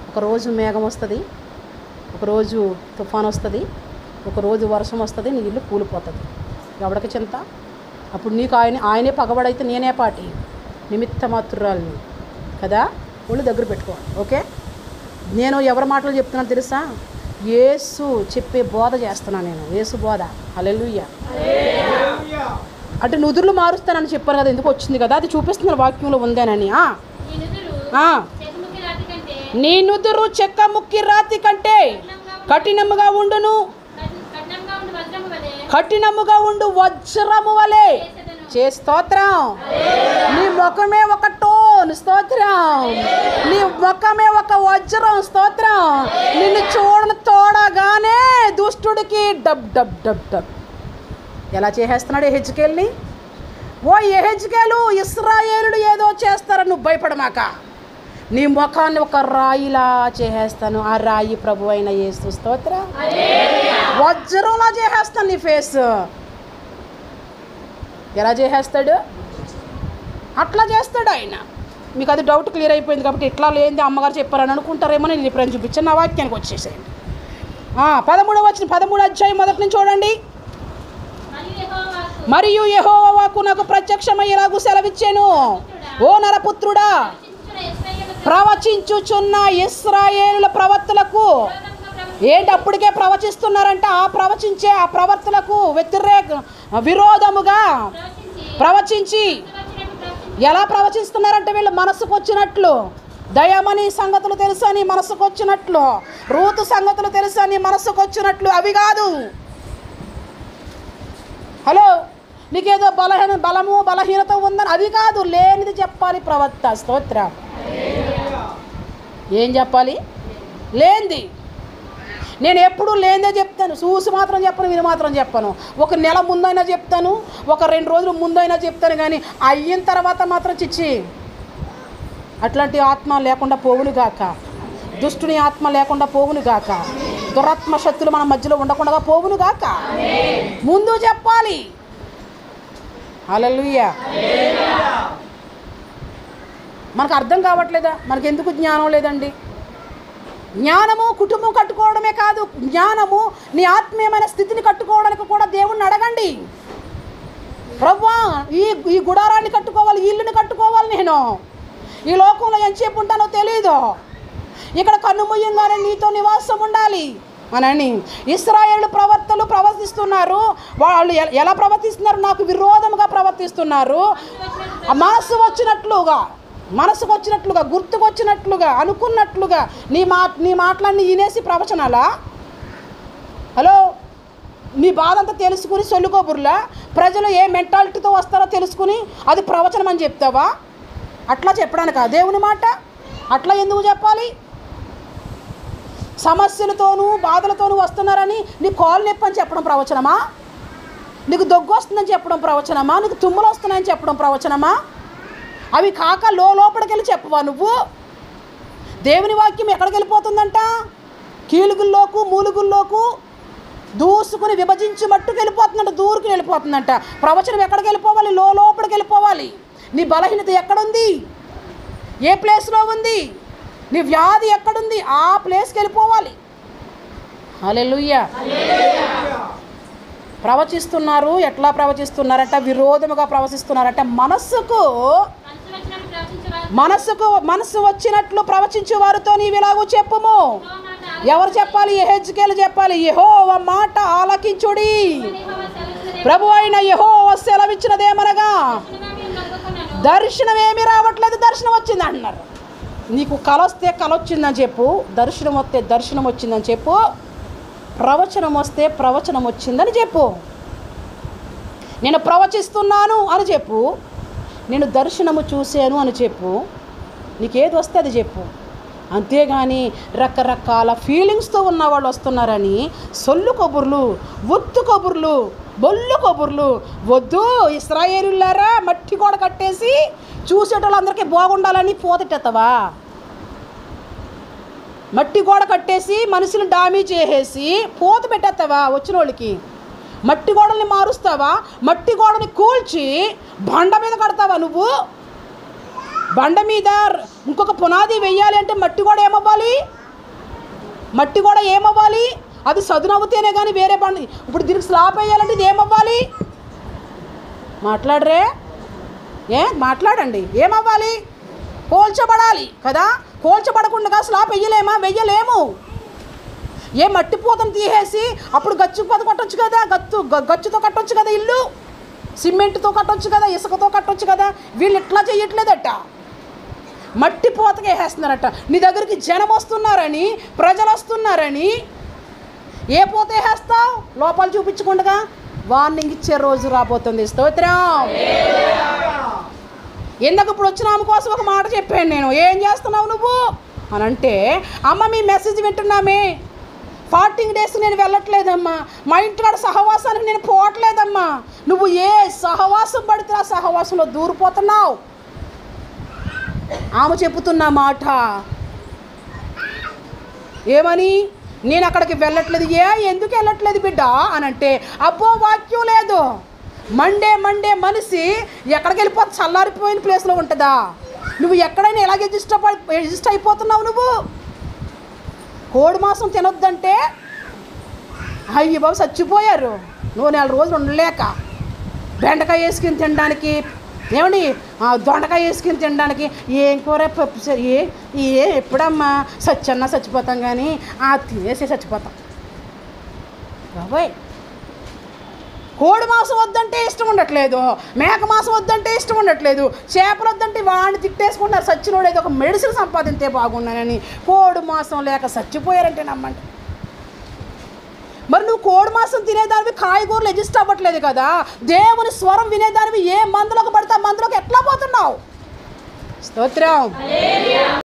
ఒకరోజు మేఘం వస్తుంది, ఒకరోజు తుఫాన్ వస్తుంది, ఒకరోజు వర్షం వస్తుంది, నీ ఇల్లు కూలిపోతుంది. ఎవడికి చింత? అప్పుడు నీకు ఆయనే పగబడైతే నేనే పాటి నిమిత్త మాత్రురాలిని కదా. ఒళ్ళు దగ్గర పెట్టుకోవాలి. ఓకే, నేను ఎవరి మాటలు చెప్తున్నాను తెలుసా? యేసు చెప్పే బోధ చేస్తున్నాను నేను, యేసు బోధ. హల్లెలూయా. అంటే నుదురులు మారుస్తానని చెప్పాను కదా, ఎందుకు వచ్చింది కదా, అది చూపిస్తున్న వాక్యంలో ఉందేనని. నీ నుదురు చెక్క ముక్కి రాతి కంటే కఠినముగా ఉండును, కఠినముగా ఉండు వజ్రము వలె స్తోత్రం. నీ ముఖమే ఒక టోన్, స్తోత్రం. నీ ముఖమే ఒక వజ్రం, స్తోత్రం. నిన్ను చూడగానే దుష్టుడికి డబ్ డబ్ డబ్ డబ్. ఎలా చేసేస్తున్నాడు యెహెజ్కేలుని? ఓ యెహెజ్కేలు, ఇశ్రాయేలుడు ఏదో చేస్తారని నువ్వు భయపడమాక. నీ ముఖాన్ని ఒక రాయిలా చేసేస్తాను, ఆ రాయి ప్రభు అయిన యేసు, స్తోత్రం. వజ్రంలా చేసేస్తాను నీ ఫేస్. ఎలా చేసేస్తాడు? అట్లా చేస్తాడు ఆయన. మీకు అది డౌట్ క్లియర్ అయిపోయింది కాబట్టి ఇట్లా లేనిది అమ్మగారు చెప్పారని అనుకుంటారేమో. నేను ఇప్పుడు చూపించాను, నా వాక్యానికి వచ్చేసేయండి. 13వ వచనం, 13వ అధ్యాయం మొదటి నుంచి చూడండి. మరియు యెహోవా వాక్కు నాకు ప్రత్యక్షమై ఇలాగు సెలవిచ్చాను, ఓ నరపుత్రుడా, ప్రవచించుచున్న ఇశ్రాయేలుల ప్రవక్తలకు. ఏంటి అప్పటికే ప్రవచిస్తున్నారంట? ఆ ప్రవక్తలకు విరోధముగా ప్రవచించి. ఎలా ప్రవచిస్తున్నారంటే వీళ్ళు మనసుకు వచ్చినట్లు, దయమని సంగతులు తెలుసు అని మనసుకు వచ్చినట్లు, రూతు సంగతులు తెలుసు అని మనసుకు వచ్చినట్లు అవి కాదు. హలో, నీకేదో బలము బలహీనత ఉందని అది కాదు, లేనిది చెప్పాలి ప్రవక్త, స్తోత్రం. ఏం చెప్పాలి? లేనిది. నేను ఎప్పుడు లేనిదే చెప్తాను, చూసి మాత్రం చెప్పను, విని మాత్రం చెప్పను. ఒక నెల ముందైనా చెప్తాను, ఒక 2 రోజులు ముందైనా చెప్తాను, కానీ అయిన తర్వాత మాత్రం చిచ్చి అట్లాంటి ఆత్మ లేకుండా పోవును గాక, దుష్టుని ఆత్మ లేకుండా పోవును గాక, దురాత్మ శక్తులు మన మధ్యలో ఉండకుండా పోవును గాక. ముందు చెప్పాలి. హల్లెలూయా. మనకు అర్థం కావట్లేదా? మనకు ఎందుకు జ్ఞానం లేదండి? జ్ఞానము కుటుంబం కట్టుకోవడమే కాదు, జ్ఞానము నీ ఆత్మీయమైన స్థితిని కట్టుకోవడానికి కూడా దేవుణ్ణి అడగండి. ప్రభువా, ఈ గుడారాన్ని కట్టుకోవాలి, ఈ ఇల్లుని కట్టుకోవాలి, నేను ఈ లోకంలో ఎంతసేపు ఉంటానో తెలీదు, ఇక్కడ కన్నుమూయంగానే నీతో నివాసం ఉండాలి అని ఇశ్రాయేలు ప్రవక్తలు ప్రవర్తిస్తున్నారు. వాళ్ళు ఎలా ప్రవర్తిస్తున్నారు? నాకు విరోధముగా ప్రవర్తిస్తున్నారు. మనసుకు వచ్చినట్లుగా గుర్తుకొచ్చినట్లుగా అనుకున్నట్లుగా నీ మాటలన్నీ వినేసి ప్రవచనాలా? హలో, నీ బాధ అంతా తెలుసుకుని సొల్లుకోబుర్లా ప్రజలు ఏ మెంటాలిటీతో వస్తారో తెలుసుకుని అది ప్రవచనం అని చెప్తావా? అట్లా చెప్పడానికా దేవుని మాట? అట్లా ఎందుకు చెప్పాలి? సమస్యలతోనూ బాధలతోనూ వస్తున్నారని నీ కాలు నొప్పి అని చెప్పడం ప్రవచనమా? నీకు దగ్గు వస్తుందని చెప్పడం ప్రవచనమా? నీకు తుమ్ములు వస్తున్నాయని చెప్పడం ప్రవచనమా? అవి కాక లోపలికి వెళ్ళి చెప్పవా నువ్వు? దేవుని వాక్యం ఎక్కడికి వెళ్ళిపోతుందంట? కీలుగుల్లోకు మూలుగుల్లోకు దూసుకుని విభజించి మట్టుకు వెళ్ళిపోతుందంట, దూరికి వెళ్ళిపోతుందంట. ప్రవచనం ఎక్కడికి వెళ్ళిపోవాలి? లోపలికి వెళ్ళిపోవాలి. నీ బలహీనత ఎక్కడుంది? ఏ ప్లేస్లో ఉంది? నీ వ్యాధి ఎక్కడుంది? ఆ ప్లేస్కి వెళ్ళిపోవాలి. హల్లెలూయా. ప్రవచిస్తున్నారు. ఎట్లా ప్రవచిస్తున్నారంట? విరోధముగా ప్రవచిస్తున్నారంట. మనస్సు వచ్చినట్లు ప్రవచించే వారితో నీవిలాగూ చెప్పుము. ఎవరు చెప్పాలి? యెహెజ్కేలు చెప్పాలి. యెహోవా మాట ఆలకించుడి. ప్రభు అయిన యెహోవా సెలవిచ్చినదేమనగా, దర్శనం ఏమీ రావట్లేదు, దర్శనం వచ్చింది అంటున్నారు. నీకు కల వస్తే కల వచ్చిందని చెప్పు, దర్శనం వస్తే దర్శనం వచ్చిందని చెప్పు, ప్రవచనం వస్తే ప్రవచనం వచ్చిందని చెప్పు. నేను ప్రవచిస్తున్నాను అని చెప్పు, నేను దర్శనము చూశాను అని చెప్పు. నీకేది వస్తే అది చెప్పు. అంతేగాని రకరకాల ఫీలింగ్స్తో ఉన్న వాళ్ళు వస్తున్నారని సొల్లు కబుర్లు, ఒత్తు కబుర్లు, బొల్లు కబుర్లు వద్దు. ఇశ్రాయేలులారా, మట్టి గోడ కట్టేసి చూసేటోళ్ళందరికీ బాగుండాలని పోతెట్టేస్తావా? మట్టి గోడ కట్టేసి మనుషులు డామీ చేసేసి పోత పెట్టేస్తావా? వచ్చిన వాళ్ళకి మట్టి గోడల్ని మారుస్తావా? మట్టి గోడని కూల్చి బండ మీద కడతావా? నువ్వు బండ మీద ఇంకొక పునాది వెయ్యాలి అంటే మట్టి గోడ ఏమవ్వాలి? మట్టి గోడ ఏమవ్వాలి? అది సదునవుతేనే కానీ వేరే బండ. ఇప్పుడు దీనికి స్లాబ్ వేయాలంటే ఇది ఏమవ్వాలి? మాట్లాడరే? మాట్లాడండి. ఏమవ్వాలి? కోల్చబడాలి కదా. కోల్చబడకుండా స్లాబ్ వెయ్యలేము. మట్టి పూతను తీసేసి అప్పుడు గచ్చు పూత కట్టొచ్చు కదా. గచ్చుతో కట్టొచ్చు కదా ఇల్లు, సిమెంట్తో కట్టొచ్చు కదా, ఇసుకతో కట్టొచ్చు కదా. వీళ్ళు ఇట్లా చెయ్యట్లేదట, మట్టి పూతగా వేసేస్తున్నారట. నీ దగ్గరికి జనం వస్తున్నారని, ప్రజలు వస్తున్నారని ఏ పూత వేసేస్తావు? లోపాలు చూపించకుండా వార్నింగ్ ఇచ్చే రోజు రాబోతుంది. స్తోత్రం. ఎందుకు ఇప్పుడు వచ్చిన ఆమె కోసం ఒక మాట చెప్పాను నేను. ఏం చేస్తున్నావు నువ్వు అని అంటే, అమ్మ మీ మెసేజ్ వింటున్నామే, 40 days నేను వెళ్ళట్లేదమ్మా, మా ఇంటికాడ సహవాసానికి నేను పోవట్లేదమ్మా. నువ్వు ఏ సహవాసం పడితే ఆ సహవాసంలో దూరిపోతున్నావు. ఆమె చెబుతున్న మాట ఏమని? నేను అక్కడికి వెళ్ళట్లేదు. ఎందుకు వెళ్ళట్లేదు బిడ్డ అని అంటే, అబ్బో వాక్యం లేదు. మండే మనిషి ఎక్కడికి వెళ్ళిపోతే చల్లారిపోయిన ప్లేస్లో ఉంటుందా? నువ్వు ఎక్కడైనా ఎలాగే ఎగ్జిస్ట్ అయిపోతున్నావు. నువ్వు కోడి మాంసం తినొద్దంటే అయ్యి బాబు చచ్చిపోయారు. నువ్వు 4 రోజులు ఉండలేక బెండకాయ వేసుకుని తినడానికి, ఏమండి దొండకాయ వేసుకుని తినడానికి, ఏం కూర పప్పు సరి ఎప్పుడమ్మా చచ్చిపోతాం కానీ తినేసి చచ్చిపోతాం బాబాయ్. కోడి మాంసం వద్దంటే ఇష్టం ఉండట్లేదు, మేక మాంసం వద్దంటే ఇష్టం ఉండట్లేదు, చేపలు వద్దంటే వాడిని తిట్టేసుకుంటారు. సచ్చినోడు ఏదో ఒక మెడిసిన్ సంపాదించే బాగున్నానని కోడి మాంసం లేక చచ్చిపోయారంటే నమ్మండి. మరి నువ్వు కోడి మాంసం తినేదానివి కాయగూరలు ఎగ్జిస్ట్ అవ్వట్లేదు కదా. దేవుని స్వరం వినేదానివి ఏ మందులోకి పడితే ఆ మందులోకి ఎట్లా పోతున్నావు? స్తోత్రం.